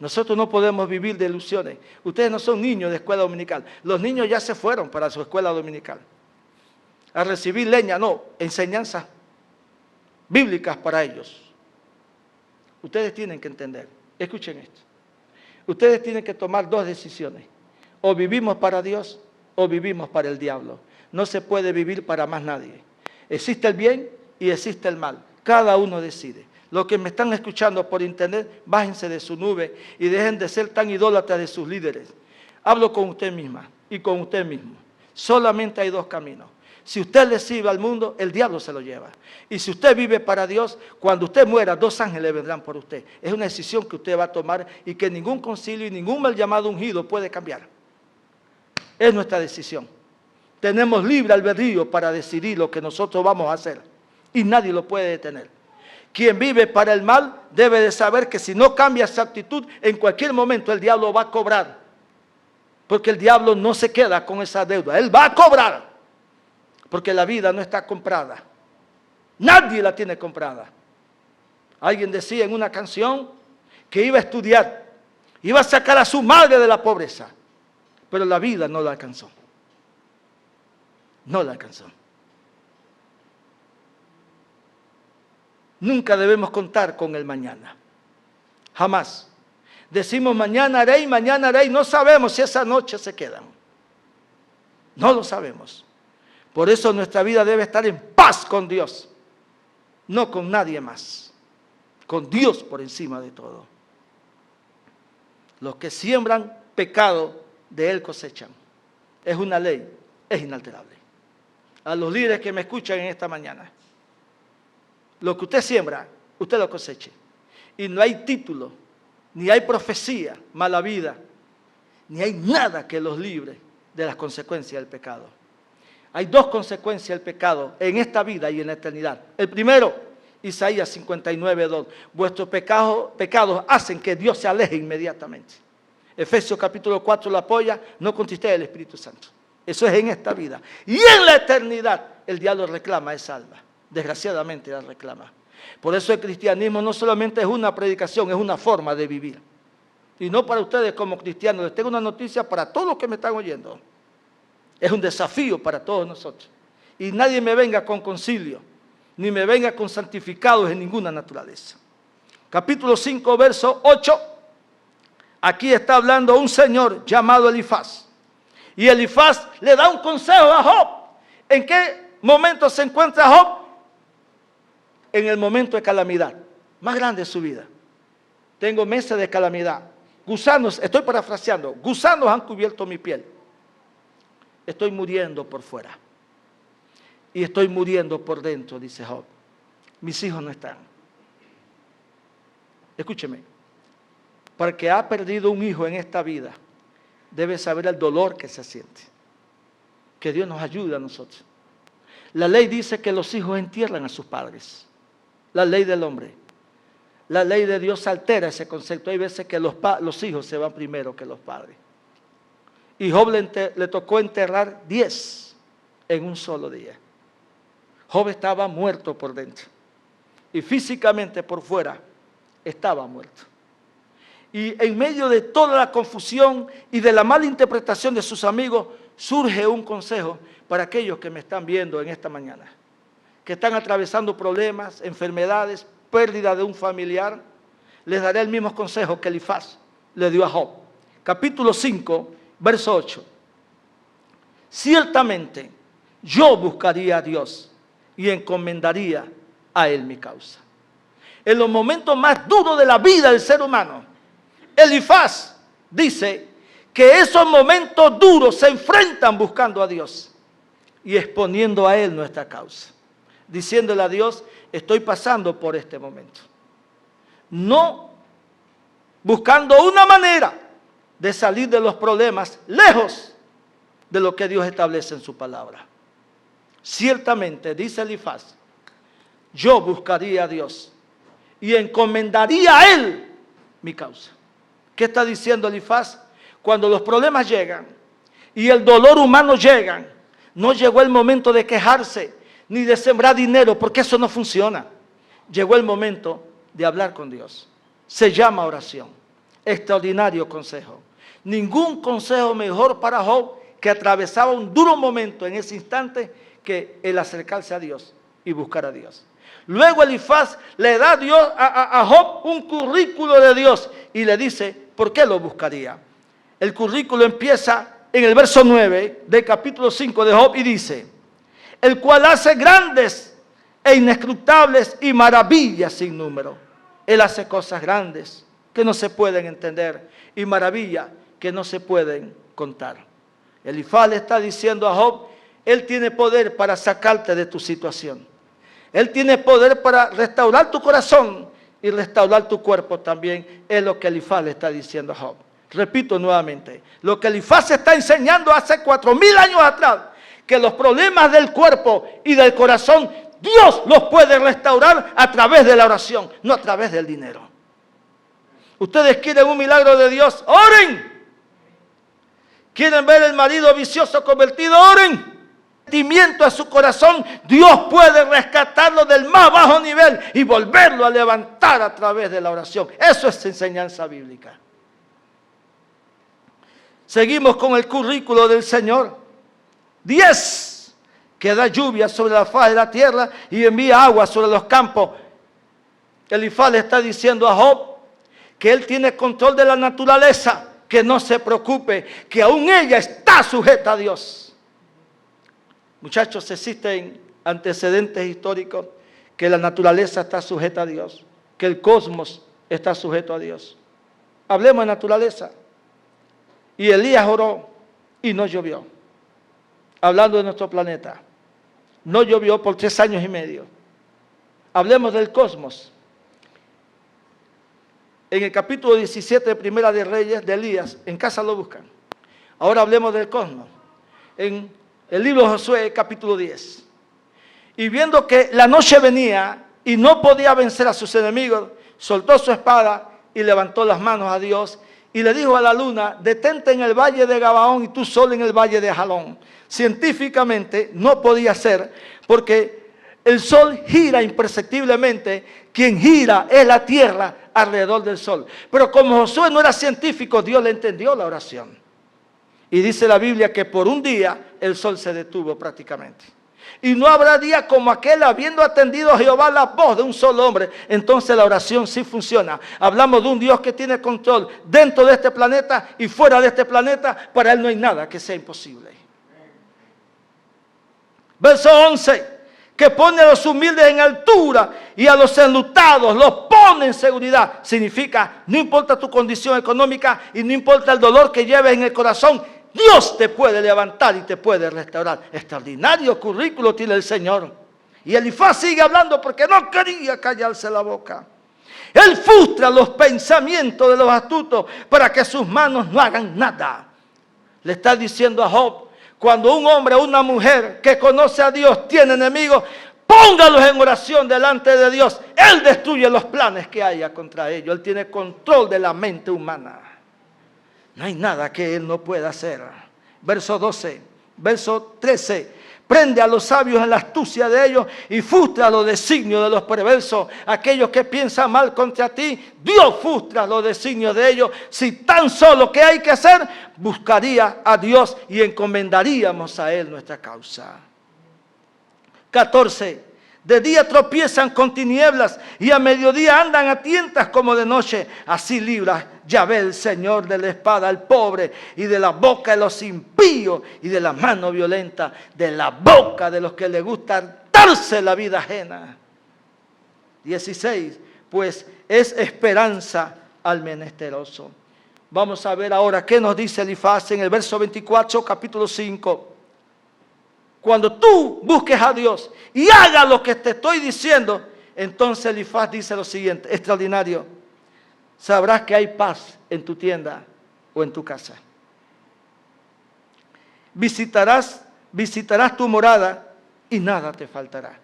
Nosotros no podemos vivir de ilusiones. Ustedes no son niños de escuela dominical. Los niños ya se fueron para su escuela dominical a recibir leña, no, enseñanzas bíblicas para ellos. Ustedes tienen que entender, escuchen esto. Ustedes tienen que tomar dos decisiones. O vivimos para Dios o vivimos para el diablo. No se puede vivir para más nadie. Existe el bien y existe el mal. Cada uno decide. Los que me están escuchando por internet, bájense de su nube y dejen de ser tan idólatras de sus líderes. Hablo con usted misma y con usted mismo. Solamente hay dos caminos. Si usted le sirve al mundo, el diablo se lo lleva. Y si usted vive para Dios, cuando usted muera, 2 ángeles vendrán por usted. Es una decisión que usted va a tomar y que ningún concilio y ningún mal llamado ungido puede cambiar. Es nuestra decisión. Tenemos libre albedrío para decidir lo que nosotros vamos a hacer. Y nadie lo puede detener. Quien vive para el mal debe de saber que si no cambia esa actitud, en cualquier momento el diablo va a cobrar. Porque el diablo no se queda con esa deuda. Él va a cobrar. Porque la vida no está comprada. Nadie la tiene comprada. Alguien decía en una canción que iba a estudiar, iba a sacar a su madre de la pobreza, pero la vida no la alcanzó. No la alcanzó. Nunca debemos contar con el mañana. Jamás. Decimos mañana haré y no sabemos si esa noche se quedan. No lo sabemos. Por eso nuestra vida debe estar en paz con Dios, no con nadie más, con Dios por encima de todo. Los que siembran pecado, de él cosechan. Es una ley, es inalterable. A los líderes que me escuchan en esta mañana, lo que usted siembra, usted lo coseche. Y no hay título, ni hay profecía, mala vida, ni hay nada que los libre de las consecuencias del pecado. Hay 2 consecuencias del pecado en esta vida y en la eternidad. El primero, Isaías 59:2. Vuestros pecados hacen que Dios se aleje inmediatamente. Efesios capítulo 4 lo apoya, no contristéis el Espíritu Santo. Eso es en esta vida. Y en la eternidad el diablo reclama esa alma. Desgraciadamente la reclama. Por eso el cristianismo no solamente es una predicación, es una forma de vivir. Y no para ustedes como cristianos. Les tengo una noticia para todos los que me están oyendo. Es un desafío para todos nosotros. Y nadie me venga con concilio, ni me venga con santificados en ninguna naturaleza. Capítulo 5, verso 8. Aquí está hablando un señor llamado Elifaz. Y Elifaz le da un consejo a Job. ¿En qué momento se encuentra Job? En el momento de calamidad más grande de su vida. Tengo meses de calamidad. Gusanos, estoy parafraseando, gusanos han cubierto mi piel. Estoy muriendo por fuera. Y estoy muriendo por dentro, dice Job. Mis hijos no están. Escúcheme. Para el que ha perdido un hijo en esta vida, debe saber el dolor que se siente. Que Dios nos ayude a nosotros. La ley dice que los hijos entierran a sus padres. La ley del hombre. La ley de Dios altera ese concepto. Hay veces que los hijos se van primero que los padres. Y Job le tocó enterrar 10 en un solo día. Job estaba muerto por dentro. Y físicamente por fuera estaba muerto. Y en medio de toda la confusión y de la mala interpretación de sus amigos, surge un consejo para aquellos que me están viendo en esta mañana. Que están atravesando problemas, enfermedades, pérdida de un familiar. Les daré el mismo consejo que Elifaz le dio a Job. Capítulo 5. Verso 8. Ciertamente yo buscaría a Dios y encomendaría a Él mi causa. En los momentos más duros de la vida del ser humano, Elifaz dice que esos momentos duros se enfrentan buscando a Dios. y exponiendo a Él nuestra causa. Diciéndole a Dios, estoy pasando por este momento. No buscando una manera de salir de los problemas lejos de lo que Dios establece en su palabra. Ciertamente, dice Elifaz, yo buscaría a Dios y encomendaría a Él mi causa. ¿Qué está diciendo Elifaz? Cuando los problemas llegan y el dolor humano llega, no llegó el momento de quejarse ni de sembrar dinero, porque eso no funciona. Llegó el momento de hablar con Dios. Se llama oración. Extraordinario consejo. Ningún consejo mejor para Job, que atravesaba un duro momento en ese instante, que el acercarse a Dios y buscar a Dios. Luego Elifaz le da a Job un currículo de Dios y le dice, ¿por qué lo buscaría? El currículo empieza en el verso 9 del capítulo 5 de Job y dice, el cual hace grandes e inescrutables y maravillas sin número. Él hace cosas grandes que no se pueden entender y maravillas que no se pueden contar. Elifaz le está diciendo a Job, Él tiene poder para sacarte de tu situación. Él tiene poder para restaurar tu corazón y restaurar tu cuerpo también. Es lo que Elifaz le está diciendo a Job. Repito nuevamente, lo que Elifaz está enseñando hace 4000 años atrás, que los problemas del cuerpo y del corazón, Dios los puede restaurar a través de la oración, no a través del dinero. Ustedes quieren un milagro de Dios, oren. Quieren ver el marido vicioso convertido, oren. Sentimiento a su corazón, Dios puede rescatarlo del más bajo nivel y volverlo a levantar a través de la oración. Eso es enseñanza bíblica. Seguimos con el currículo del Señor. 10, que da lluvia sobre la faz de la tierra y envía agua sobre los campos. Elifaz le está diciendo a Job que él tiene control de la naturaleza, que no se preocupe, que aún ella está sujeta a Dios. Muchachos, existen antecedentes históricos que la naturaleza está sujeta a Dios, que el cosmos está sujeto a Dios. Hablemos de naturaleza. Y Elías oró y no llovió. Hablando de nuestro planeta, no llovió por 3 años y medio. Hablemos del cosmos. En el capítulo 17 de Primera de Reyes de Elías, en casa lo buscan. Ahora hablemos del cosmos. En el libro de Josué, capítulo 10. Y viendo que la noche venía y no podía vencer a sus enemigos, soltó su espada y levantó las manos a Dios y le dijo a la luna, detente en el valle de Gabaón y tú sol en el valle de Jalón. Científicamente no podía ser, porque el sol gira imperceptiblemente, quien gira es la tierra alrededor del sol. Pero como Josué no era científico, Dios le entendió la oración. Y dice la Biblia que por un día el sol se detuvo prácticamente. Y no habrá día como aquel, habiendo atendido a Jehová la voz de un solo hombre. Entonces la oración sí funciona. Hablamos de un Dios que tiene control dentro de este planeta y fuera de este planeta. Para Él no hay nada que sea imposible. Verso 11. Que pone a los humildes en altura y a los enlutados los pone en seguridad. Significa, no importa tu condición económica y no importa el dolor que lleves en el corazón, Dios te puede levantar y te puede restaurar. Extraordinario currículo tiene el Señor. Y Elifaz sigue hablando porque no quería callarse la boca. Él frustra los pensamientos de los astutos para que sus manos no hagan nada. Le está diciendo a Job, cuando un hombre o una mujer que conoce a Dios tiene enemigos, póngalos en oración delante de Dios. Él destruye los planes que haya contra ellos. Él tiene control de la mente humana. No hay nada que Él no pueda hacer. Verso 12, verso 13. Prende a los sabios en la astucia de ellos y frustra los designios de los perversos. Aquellos que piensan mal contra ti, Dios frustra los designios de ellos. Si tan solo que hay que hacer, buscaría a Dios y encomendaríamos a Él nuestra causa. 14. De día tropiezan con tinieblas y a mediodía andan a tientas como de noche. Así libra Yahvé el Señor de la espada al pobre y de la boca de los impíos y de la mano violenta, de la boca de los que les gusta hartarse la vida ajena. 16. Pues es esperanza al menesteroso. Vamos a ver ahora qué nos dice Elifaz en el verso 24, capítulo 5. Cuando tú busques a Dios y hagas lo que te estoy diciendo, entonces Elifaz dice lo siguiente, extraordinario. Sabrás que hay paz en tu tienda o en tu casa. Visitarás tu morada y nada te faltará.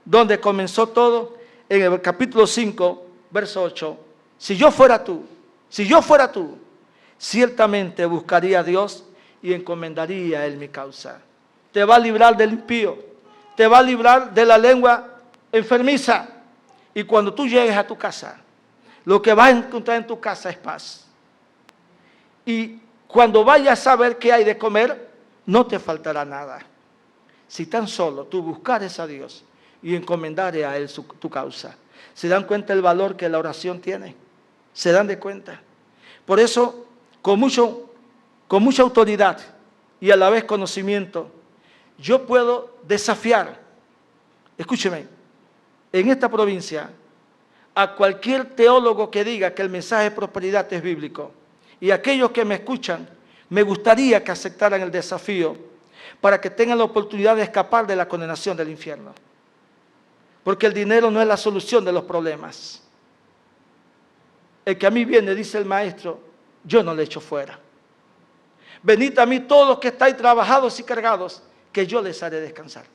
Donde comenzó todo, en el capítulo 5, verso 8. Si yo fuera tú, ciertamente buscaría a Dios y encomendaría a Él mi causa. Te va a librar del impío, te va a librar de la lengua enfermiza. Y cuando tú llegues a tu casa, lo que vas a encontrar en tu casa es paz. Y cuando vayas a ver qué hay de comer, no te faltará nada. Si tan solo tú buscares a Dios y encomendares a Él tu causa. ¿Se dan cuenta el valor que la oración tiene? ¿Se dan de cuenta? Por eso, con mucha autoridad y a la vez conocimiento, yo puedo desafiar, escúcheme, en esta provincia, a cualquier teólogo que diga que el mensaje de prosperidad es bíblico. Y aquellos que me escuchan, me gustaría que aceptaran el desafío para que tengan la oportunidad de escapar de la condenación del infierno. Porque el dinero no es la solución de los problemas. El que a mí viene, dice el maestro, yo no le echo fuera. Venid a mí todos los que estáis trabajados y cargados, que yo les haré descansar.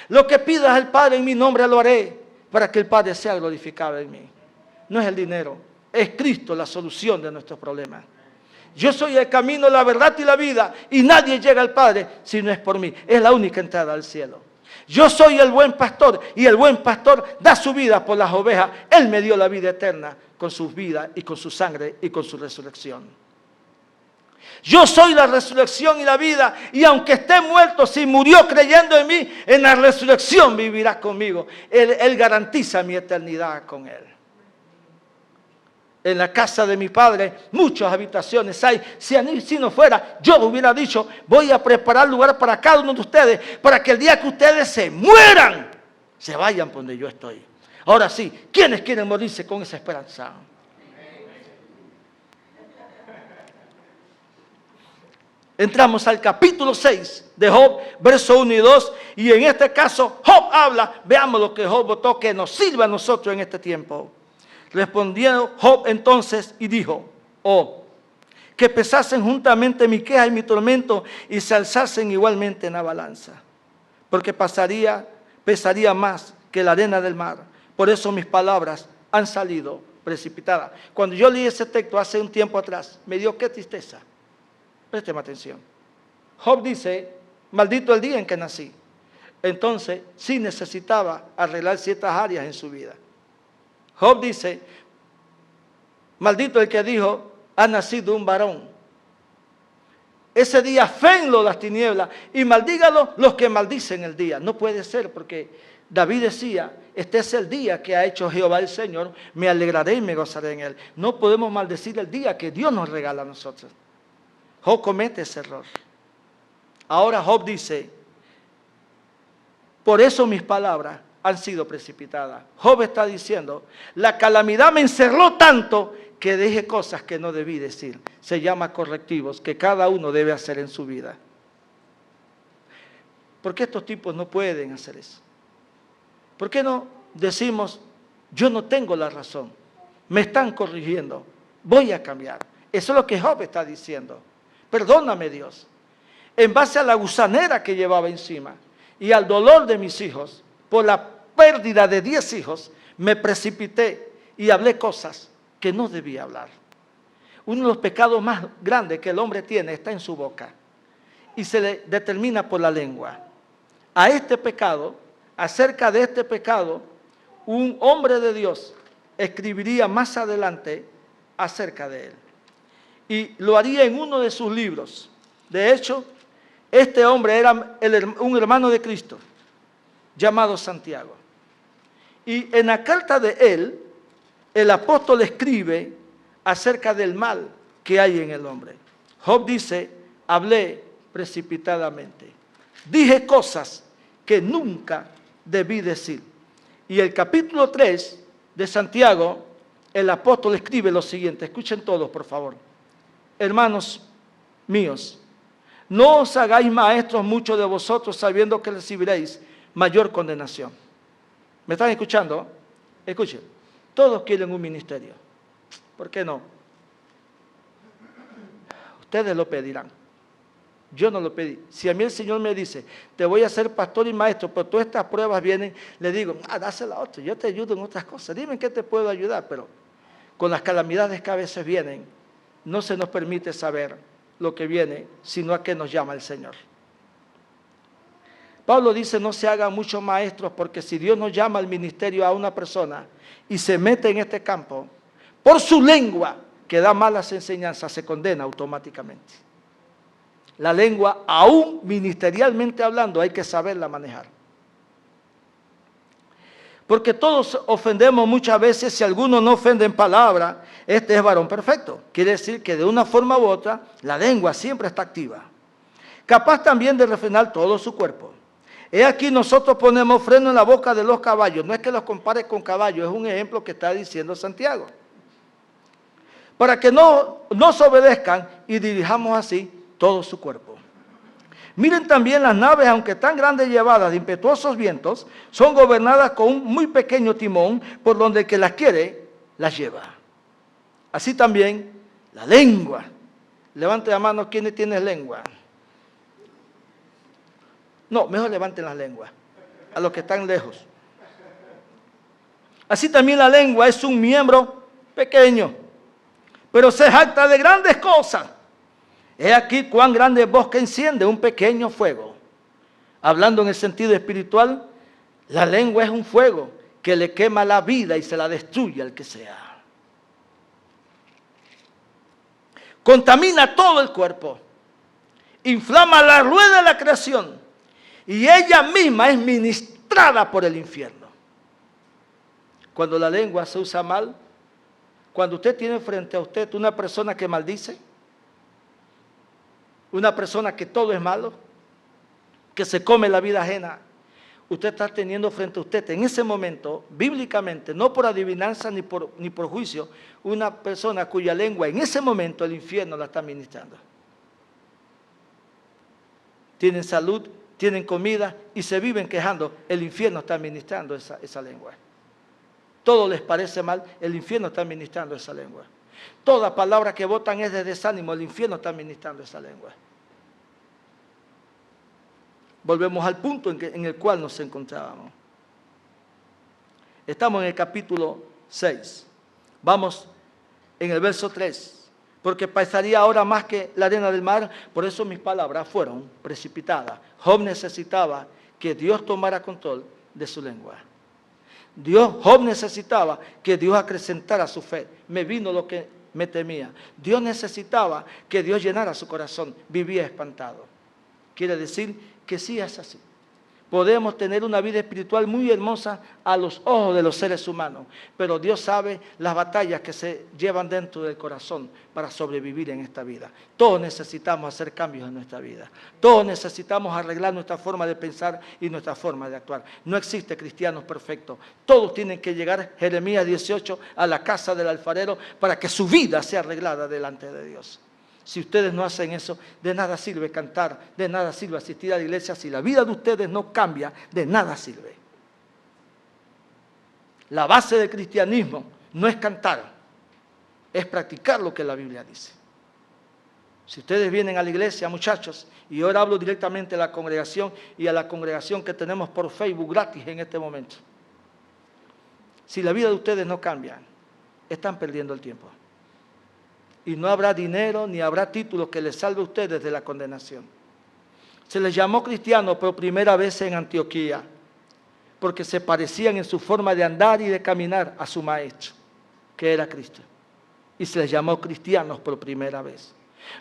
Lo que pidas al Padre en mi nombre lo haré, para que el Padre sea glorificado en mí. No es el dinero, es Cristo la solución de nuestros problemas. Yo soy el camino, la verdad y la vida, y nadie llega al Padre si no es por mí. Es la única entrada al cielo. Yo soy el buen pastor, y el buen pastor da su vida por las ovejas. Él me dio la vida eterna con su vida y con su sangre y con su resurrección. Yo soy la resurrección y la vida, y aunque esté muerto, si murió creyendo en mí, en la resurrección vivirá conmigo. Él garantiza mi eternidad con Él. En la casa de mi Padre muchas habitaciones hay. Si no fuera, yo hubiera dicho, voy a preparar lugar para cada uno de ustedes, para que el día que ustedes se mueran, se vayan por donde yo estoy. Ahora sí, ¿quiénes quieren morirse con esa esperanza? Entramos al capítulo 6 de Job, verso 1 y 2, y en este caso Job habla, veamos lo que Job votó que nos sirva a nosotros en este tiempo. Respondió Job entonces y dijo, que pesasen juntamente mi queja y mi tormento y se alzasen igualmente en la balanza, porque pesaría más que la arena del mar. Por eso mis palabras han salido precipitadas. Cuando yo leí ese texto hace un tiempo atrás, me dio qué tristeza. Présteme atención. Job dice, maldito el día en que nací. Entonces, sí necesitaba arreglar ciertas áreas en su vida. Job dice, maldito el que dijo, ha nacido un varón. Ese día fénlo las tinieblas y maldígalo los que maldicen el día. No puede ser, porque David decía, este es el día que ha hecho Jehová el Señor, me alegraré y me gozaré en él. No podemos maldecir el día que Dios nos regala a nosotros. Job comete ese error. Ahora Job dice, por eso mis palabras han sido precipitadas. Job está diciendo, la calamidad me encerró tanto que dije cosas que no debí decir. Se llama correctivos que cada uno debe hacer en su vida. ¿Por qué estos tipos no pueden hacer eso? ¿Por qué no decimos, yo no tengo la razón, me están corrigiendo, voy a cambiar? Eso es lo que Job está diciendo. Perdóname, Dios, en base a la gusanera que llevaba encima y al dolor de mis hijos, por la pérdida de 10 hijos, me precipité y hablé cosas que no debía hablar. Uno de los pecados más grandes que el hombre tiene está en su boca y se le determina por la lengua. A este pecado, acerca de este pecado, un hombre de Dios escribiría más adelante acerca de él. Y lo haría en uno de sus libros. De hecho, este hombre era un hermano de Cristo, llamado Santiago. Y en la carta de él, el apóstol escribe acerca del mal que hay en el hombre. Job dice, hablé precipitadamente. Dije cosas que nunca debí decir. Y el capítulo 3 de Santiago, el apóstol escribe lo siguiente. Escuchen todos, por favor. Hermanos míos, No os hagáis maestros muchos de vosotros, sabiendo que recibiréis mayor condenación. ¿Me están escuchando? Escuchen, todos quieren un ministerio. ¿Por qué no? Ustedes lo pedirán. Yo no lo pedí. Si a mí el Señor me dice, te voy a hacer pastor y maestro, pero todas estas pruebas vienen, le digo, dásela a otro, yo te ayudo en otras cosas. Dime en qué te puedo ayudar, pero con las calamidades que a veces vienen, no se nos permite saber lo que viene, sino a qué nos llama el Señor. Pablo dice, no se hagan muchos maestros, porque si Dios nos llama al ministerio a una persona y se mete en este campo, por su lengua, que da malas enseñanzas, se condena automáticamente. La lengua, aún ministerialmente hablando, hay que saberla manejar. Porque todos ofendemos muchas veces. Si alguno no ofende en palabra, este es varón perfecto. Quiere decir que de una forma u otra, la lengua siempre está activa. Capaz también de refrenar todo su cuerpo. He aquí nosotros ponemos freno en la boca de los caballos. No es que los compares con caballos, es un ejemplo que está diciendo Santiago. Para que no nos obedezcan y dirijamos así todo su cuerpo. Miren también las naves, aunque tan grandes llevadas de impetuosos vientos, son gobernadas con un muy pequeño timón, por donde el que las quiere, las lleva. Así también la lengua. Levante la mano, ¿quiénes tienen lengua? No, mejor levanten las lenguas, a los que están lejos. Así también la lengua es un miembro pequeño, pero se jacta de grandes cosas. He aquí cuán grande bosque enciende un pequeño fuego. Hablando en el sentido espiritual, la lengua es un fuego que le quema la vida y se la destruye al que sea. Contamina todo el cuerpo, inflama la rueda de la creación y ella misma es ministrada por el infierno. Cuando la lengua se usa mal, cuando usted tiene frente a usted una persona que maldice, una persona que todo es malo, que se come la vida ajena, usted está teniendo frente a usted en ese momento, bíblicamente, no por adivinanza ni por juicio, una persona cuya lengua en ese momento el infierno la está ministrando. Tienen salud, tienen comida y se viven quejando, el infierno está ministrando esa lengua. Todo les parece mal, el infierno está ministrando esa lengua. Toda palabra que votan es de desánimo, el infierno está ministrando esa lengua. Volvemos al punto en el cual nos encontrábamos. Estamos en el capítulo 6. Vamos en el verso 3. Porque pesaría ahora más que la arena del mar, por eso mis palabras fueron precipitadas. Job necesitaba que Dios tomara control de su lengua. Job necesitaba que Dios acrecentara su fe. Me vino lo que me temía. Dios necesitaba que Dios llenara su corazón. Vivía espantado. Quiere decir que sí es así. Podemos tener una vida espiritual muy hermosa a los ojos de los seres humanos, pero Dios sabe las batallas que se llevan dentro del corazón para sobrevivir en esta vida. Todos necesitamos hacer cambios en nuestra vida. Todos necesitamos arreglar nuestra forma de pensar y nuestra forma de actuar. No existe cristianos perfectos. Todos tienen que llegar, Jeremías 18, a la casa del alfarero para que su vida sea arreglada delante de Dios. Si ustedes no hacen eso, de nada sirve cantar, de nada sirve asistir a la iglesia. Si la vida de ustedes no cambia, de nada sirve. La base del cristianismo no es cantar, es practicar lo que la Biblia dice. Si ustedes vienen a la iglesia, muchachos, y ahora hablo directamente a la congregación y a la congregación que tenemos por Facebook gratis en este momento. Si la vida de ustedes no cambia, están perdiendo el tiempo. Y no habrá dinero ni habrá títulos que les salve a ustedes de la condenación. Se les llamó cristianos por primera vez en Antioquía, porque se parecían en su forma de andar y de caminar a su maestro, que era Cristo. Y se les llamó cristianos por primera vez.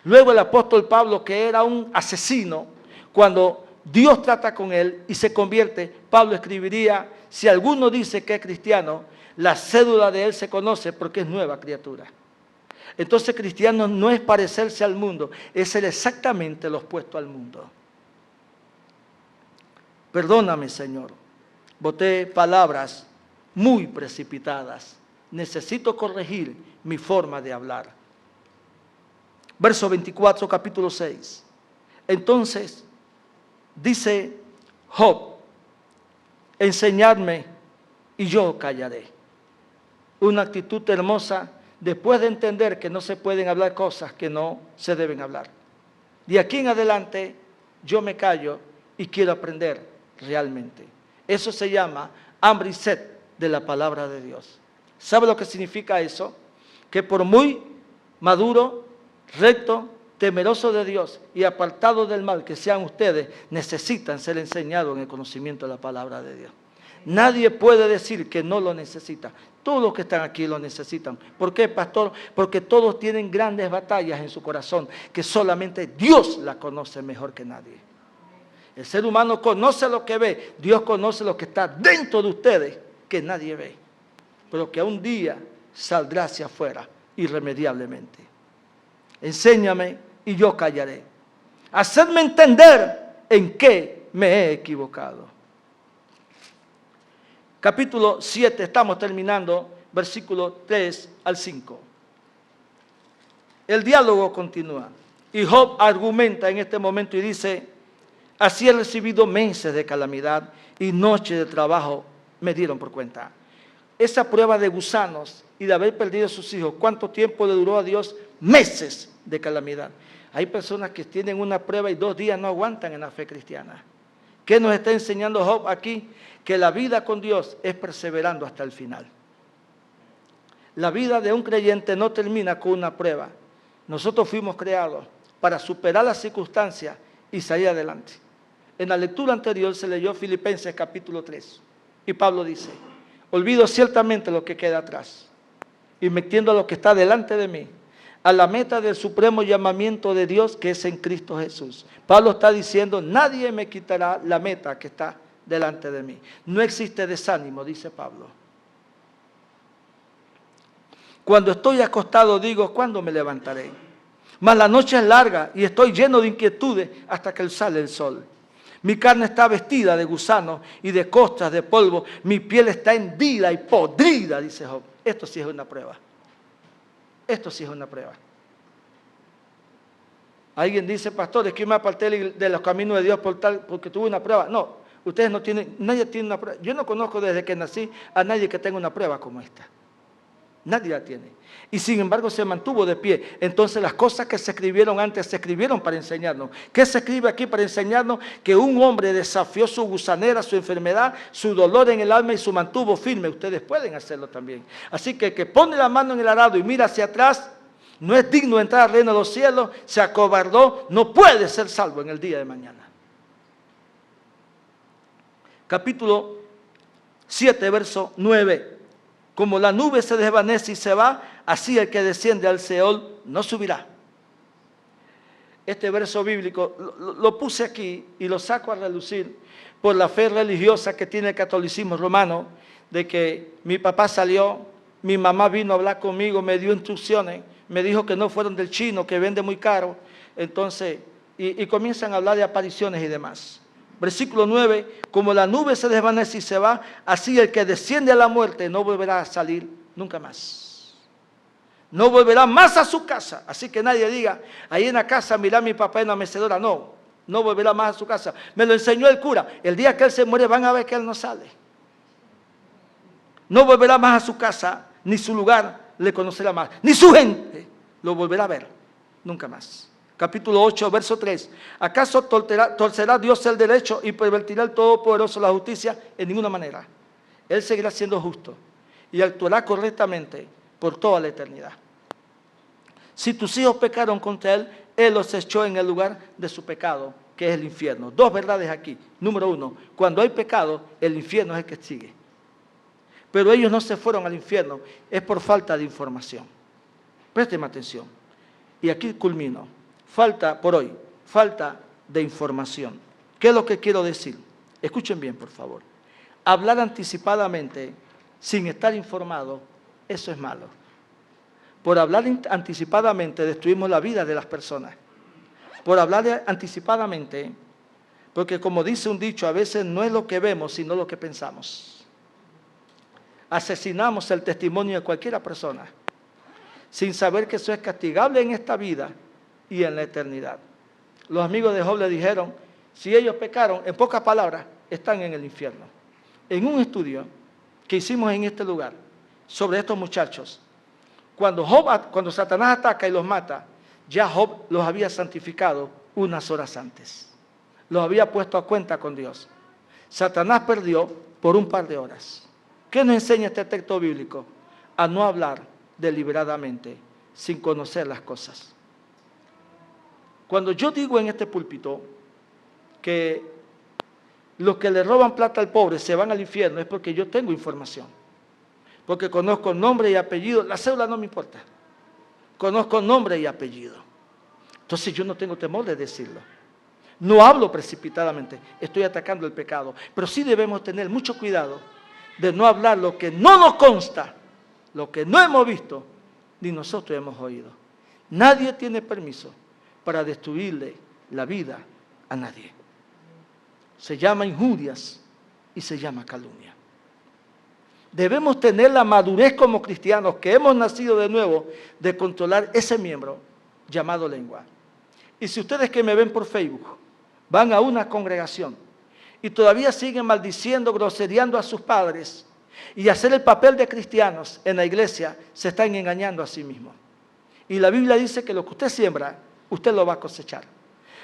Luego el apóstol Pablo, que era un asesino, cuando Dios trata con él y se convierte, Pablo escribiría, si alguno dice que es cristiano, la cédula de él se conoce porque es nueva criatura. Entonces cristiano no es parecerse al mundo, es ser exactamente lo opuesto al mundo. Perdóname, Señor, boté palabras muy precipitadas. Necesito corregir mi forma de hablar. Verso 24, capítulo 6. Entonces, dice Job, enseñadme y yo callaré. Una actitud hermosa después de entender que no se pueden hablar cosas que no se deben hablar. De aquí en adelante yo me callo y quiero aprender realmente. Eso se llama hambre y sed de la palabra de Dios. ¿Sabe lo que significa eso? Que por muy maduro, recto, temeroso de Dios y apartado del mal que sean ustedes, necesitan ser enseñados en el conocimiento de la palabra de Dios. Nadie puede decir que no lo necesita. Todos los que están aquí lo necesitan. ¿Por qué, pastor? Porque todos tienen grandes batallas en su corazón que solamente Dios la conoce mejor que nadie. El ser humano conoce lo que ve. Dios conoce lo que está dentro de ustedes que nadie ve. Pero que un día saldrá hacia afuera irremediablemente. Enséñame y yo callaré. Hacedme entender en qué me he equivocado. Capítulo 7, estamos terminando, versículo 3 al 5. El diálogo continúa. Y Job argumenta en este momento y dice, así he recibido meses de calamidad y noches de trabajo me dieron por cuenta. Esa prueba de gusanos y de haber perdido a sus hijos, ¿cuánto tiempo le duró a Dios? Meses de calamidad. Hay personas que tienen una prueba y 2 días no aguantan en la fe cristiana. ¿Qué nos está enseñando Job aquí? Que la vida con Dios es perseverando hasta el final. La vida de un creyente no termina con una prueba. Nosotros fuimos creados para superar las circunstancias y salir adelante. En la lectura anterior se leyó Filipenses capítulo 3 y Pablo dice, olvido ciertamente lo que queda atrás y me extiendo a lo que está delante de mí, a la meta del supremo llamamiento de Dios que es en Cristo Jesús. Pablo está diciendo, nadie me quitará la meta que está delante de mí. No existe desánimo, dice Pablo. Cuando estoy acostado digo, ¿cuándo me levantaré? Mas la noche es larga y estoy lleno de inquietudes hasta que sale el sol. Mi carne está vestida de gusanos y de costras de polvo. Mi piel está hendida y podrida, dice Job. Esto sí es una prueba. Esto sí es una prueba. Alguien dice, pastor, es que me aparté de los caminos de Dios porque tuve una prueba. No, ustedes no tienen, nadie tiene una prueba. Yo no conozco desde que nací a nadie que tenga una prueba como esta. Nadie la tiene. Y sin embargo se mantuvo de pie. Entonces las cosas que se escribieron antes se escribieron para enseñarnos. ¿Qué se escribe aquí para enseñarnos? Que un hombre desafió su gusanera, su enfermedad, su dolor en el alma y se mantuvo firme. Ustedes pueden hacerlo también. Así que el que pone la mano en el arado y mira hacia atrás, no es digno de entrar al reino de los cielos, se acobardó, no puede ser salvo en el día de mañana. Capítulo 7, verso 9. Como la nube se desvanece y se va, así el que desciende al Seol no subirá. Este verso bíblico lo puse aquí y lo saco a relucir por la fe religiosa que tiene el catolicismo romano, de que mi papá salió, mi mamá vino a hablar conmigo, me dio instrucciones, me dijo que no fueron del chino, que vende muy caro. Entonces, y comienzan a hablar de apariciones y demás. Versículo 9, como la nube se desvanece y se va, así el que desciende a la muerte no volverá a salir nunca más. No volverá más a su casa. Así que nadie diga, ahí en la casa, mirá a mi papá en la mecedora. No, no volverá más a su casa. Me lo enseñó el cura. El día que él se muere van a ver que él no sale. No volverá más a su casa, ni su lugar le conocerá más, ni su gente lo volverá a ver nunca más. Capítulo 8, verso 3. ¿Acaso torcerá Dios el derecho y pervertirá el Todopoderoso la justicia? En ninguna manera. Él seguirá siendo justo y actuará correctamente por toda la eternidad. Si tus hijos pecaron contra Él, Él los echó en el lugar de su pecado, que es el infierno. 2 verdades aquí. Número 1, cuando hay pecado, el infierno es el que sigue. Pero ellos no se fueron al infierno, es por falta de información. Présteme atención. Y aquí culmino. Falta de información. ¿Qué es lo que quiero decir? Escuchen bien, por favor. Hablar anticipadamente sin estar informado, eso es malo. Por hablar anticipadamente destruimos la vida de las personas. Por hablar anticipadamente, porque como dice un dicho, a veces no es lo que vemos, sino lo que pensamos. Asesinamos el testimonio de cualquier persona, sin saber que eso es castigable en esta vida y en la eternidad. los amigos de Job le dijeron, si ellos pecaron, en pocas palabras, están en el infierno. En un estudio que hicimos en este lugar sobre estos muchachos, cuando Satanás ataca y los mata, ya Job los había santificado unas horas antes. Los había puesto a cuenta con Dios. Satanás perdió por un par de horas. ¿Qué nos enseña este texto bíblico? A no hablar deliberadamente, sin conocer las cosas. Cuando yo digo en este púlpito que los que le roban plata al pobre se van al infierno, es porque yo tengo información. Porque conozco nombre y apellido. La cédula no me importa. Conozco nombre y apellido. Entonces yo no tengo temor de decirlo. No hablo precipitadamente, estoy atacando el pecado. Pero sí debemos tener mucho cuidado de no hablar lo que no nos consta, lo que no hemos visto, ni nosotros hemos oído. Nadie tiene permiso para destruirle la vida a nadie. Se llama injurias y se llama calumnia. Debemos tener la madurez como cristianos que hemos nacido de nuevo de controlar ese miembro llamado lengua. Y si ustedes que me ven por Facebook van a una congregación y todavía siguen maldiciendo, grosereando a sus padres y hacer el papel de cristianos en la iglesia, se están engañando a sí mismos. Y la Biblia dice que lo que usted siembra, usted lo va a cosechar.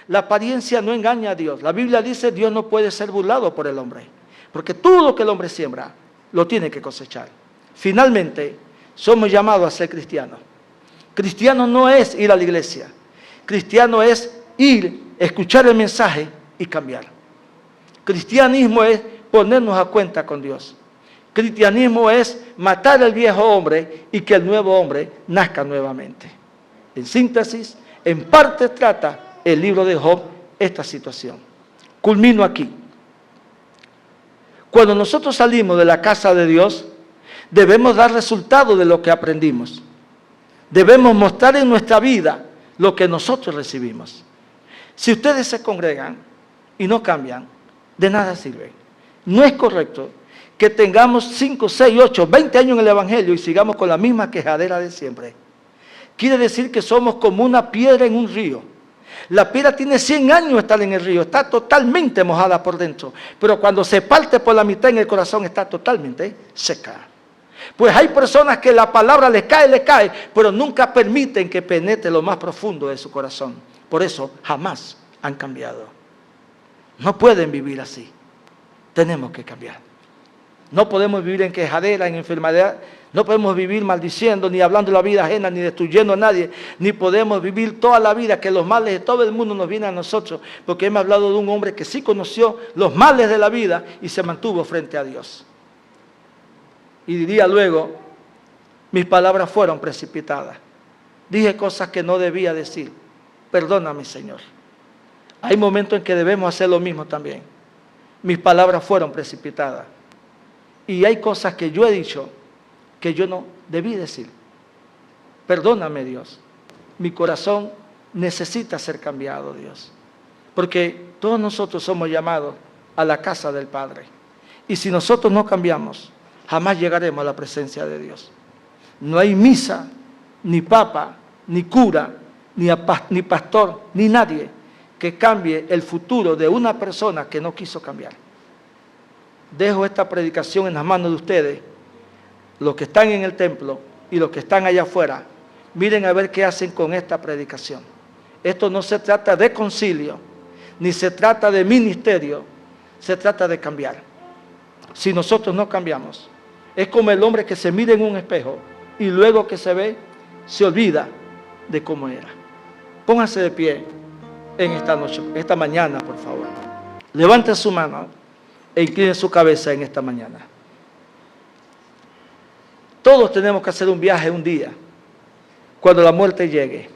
La apariencia no engaña a Dios. La Biblia dice que Dios no puede ser burlado por el hombre, porque todo lo que el hombre siembra, lo tiene que cosechar. Finalmente, somos llamados a ser cristianos. Cristiano no es ir a la iglesia. Cristiano es ir, escuchar el mensaje y cambiar. Cristianismo es ponernos a cuenta con Dios. Cristianismo es matar al viejo hombre y que el nuevo hombre nazca nuevamente. En síntesis, en parte trata el libro de Job esta situación. Culmino aquí. Cuando nosotros salimos de la casa de Dios, debemos dar resultado de lo que aprendimos. Debemos mostrar en nuestra vida lo que nosotros recibimos. Si ustedes se congregan y no cambian, de nada sirve. No es correcto que tengamos 5, 6, 8, 20 años en el Evangelio y sigamos con la misma quejadera de siempre. Quiere decir que somos como una piedra en un río. La piedra tiene 100 años de estar en el río, está totalmente mojada por dentro, pero cuando se parte por la mitad en el corazón está totalmente seca. Pues hay personas que la palabra les cae, pero nunca permiten que penetre lo más profundo de su corazón. Por eso jamás han cambiado. No pueden vivir así. Tenemos que cambiar. No podemos vivir en quejadera, en enfermedad. No podemos vivir maldiciendo, ni hablando de la vida ajena, ni destruyendo a nadie. Ni podemos vivir toda la vida que los males de todo el mundo nos vienen a nosotros. Porque hemos hablado de un hombre que sí conoció los males de la vida y se mantuvo frente a Dios. Y diría luego, mis palabras fueron precipitadas. Dije cosas que no debía decir. Perdóname, Señor. Hay momentos en que debemos hacer lo mismo también. Mis palabras fueron precipitadas. Y hay cosas que yo he dicho que yo no debí decir. Perdóname, Dios. Mi corazón necesita ser cambiado, Dios. Porque todos nosotros somos llamados a la casa del Padre. Y si nosotros no cambiamos, jamás llegaremos a la presencia de Dios. No hay misa, ni papa, ni cura, ni pastor, ni nadie que cambie el futuro de una persona que no quiso cambiar. Dejo esta predicación en las manos de ustedes, los que están en el templo y los que están allá afuera. Miren a ver qué hacen con esta predicación. Esto no se trata de concilio, ni se trata de ministerio, se trata de cambiar. Si nosotros no cambiamos, es como el hombre que se mira en un espejo y luego que se ve, se olvida de cómo era. Pónganse de pie en esta noche, esta mañana, por favor. Levante su mano e incline su cabeza en esta mañana. Todos tenemos que hacer un viaje un día, cuando la muerte llegue.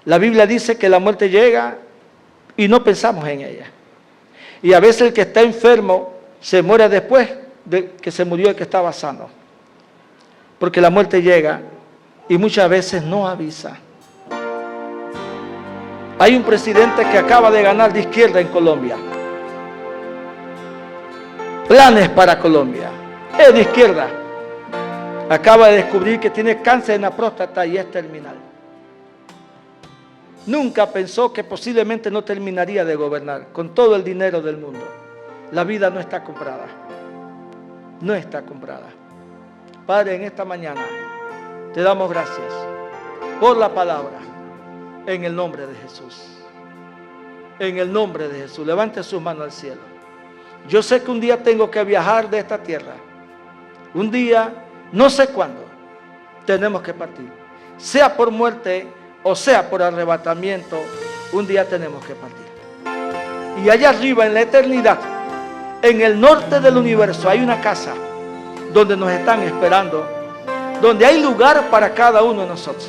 La Biblia dice que la muerte llega y no pensamos en ella. Y a veces el que está enfermo se muere después de que se murió el que estaba sano. Porque la muerte llega y muchas veces no avisa. Hay un presidente que acaba de ganar de izquierda en Colombia. Planes para Colombia. Es de izquierda. Acaba de descubrir que tiene cáncer en la próstata y es terminal. nunca pensó que posiblemente no terminaría de gobernar con todo el dinero del mundo. La vida no está comprada. No está comprada. Padre, en esta mañana te damos gracias por la palabra, en el nombre de Jesús. En el nombre de Jesús. Levante sus manos al cielo. Yo sé que un día tengo que viajar de esta tierra. Un día, no sé cuándo, tenemos que partir. Sea por muerte o sea por arrebatamiento, un día tenemos que partir. Y allá arriba en la eternidad, en el norte del universo, hay una casa donde nos están esperando, donde hay lugar para cada uno de nosotros.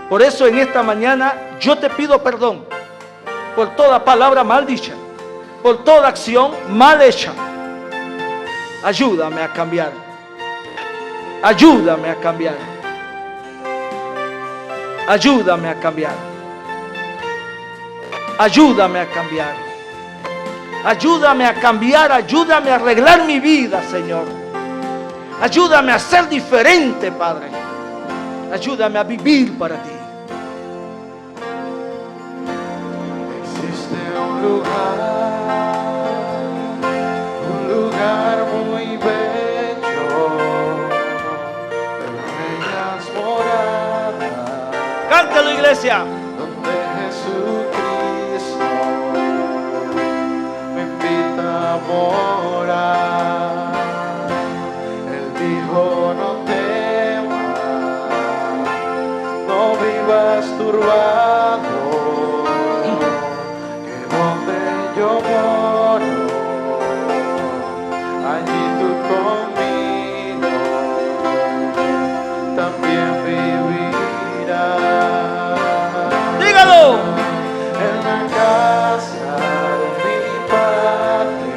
Por eso en esta mañana yo te pido perdón por toda palabra mal dicha, por toda acción mal hecha. Ayúdame a cambiar. Ayúdame a cambiar. Ayúdame a cambiar. Ayúdame a cambiar. Ayúdame a cambiar. Ayúdame a arreglar mi vida, Señor. Ayúdame a ser diferente, Padre. Ayúdame a vivir para ti. Existe un lugar muy bello, bellas moradas. Cántalo, iglesia. Donde Jesucristo me invita a morar. Él dijo: no temas, no vivas turbado, que donde yo moro, allí tú conmigo también vivirás. Dígalo. En la casa de mi Padre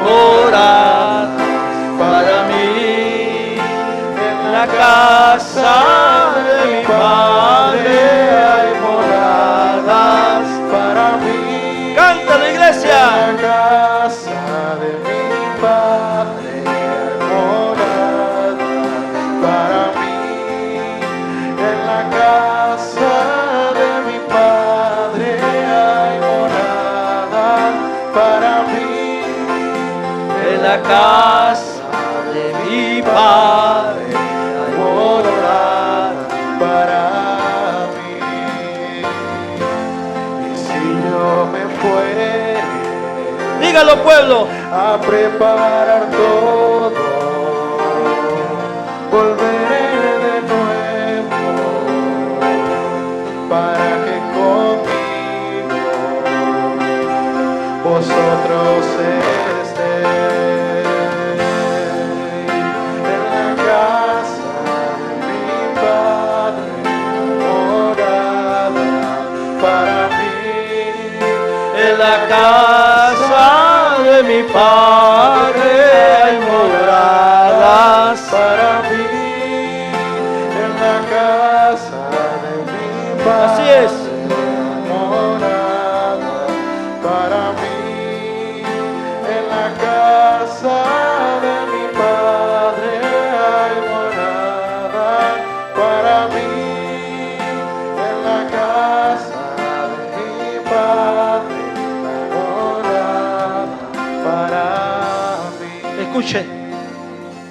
Moradas para mí. En la casa de mi Padre hay moradas. para mí. Cántalo, iglesia. En la casa de mi Padre hay moradas para mí. En la casa de mi Padre hay moradas para mí. En la casa de mi Padre hay moradas. Para mí. Y si yo me fuere Dígalo, pueblo. a preparar todo, volveré de nuevo para que conmigo vosotros estéis. En la casa de mi Padre morada para mí. En la casa de mi Padre hay moradas. Para mí, en la casa de mi Padre. Así es. Morada para mí, en la casa de mi Padre hay morada para mí, en la casa de mi Padre hay morada para mí. Escuche,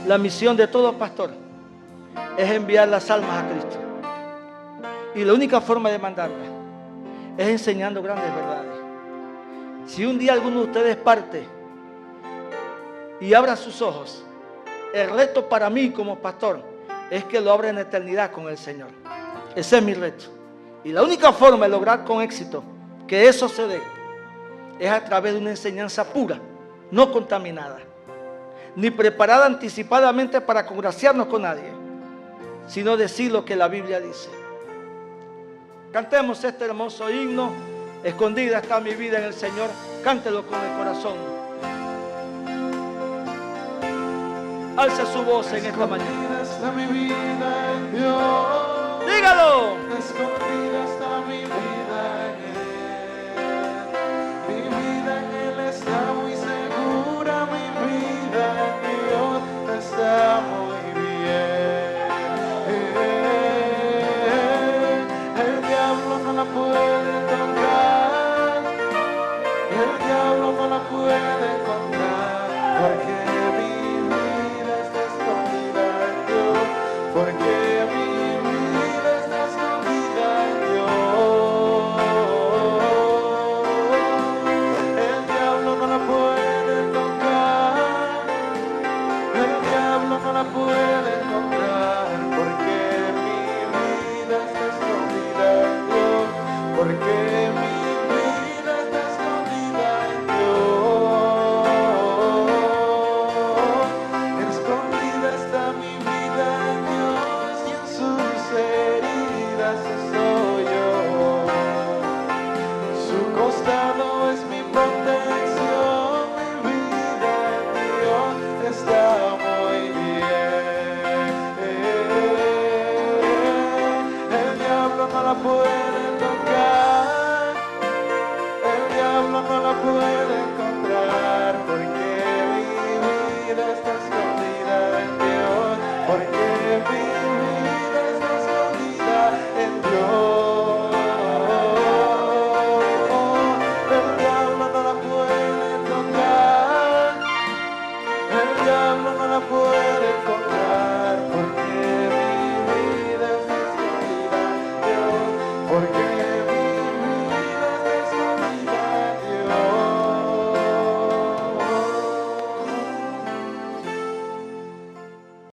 la misión de todo pastor es enviar las almas a Cristo. Y la única forma de mandarlas es enseñando grandes verdades. Si un día alguno de ustedes parte y abra sus ojos, el reto para mí como pastor es que lo abra en eternidad con el Señor. Ese es mi reto. Y la única forma de lograr con éxito que eso se dé es a través de una enseñanza pura, no contaminada, ni preparada anticipadamente para congraciarnos con nadie, sino decir lo que la Biblia dice. Cantemos este hermoso himno. Escondida está mi vida en el Señor. Cántelo con el corazón. Alza su voz en esta mañana. Escondida está mi vida en Dios. Dígalo. Escondida está mi vida en Él. Mi vida en Él está muy segura. Mi vida en Dios está muy bien. El diablo diablo no la puede encontrar, porque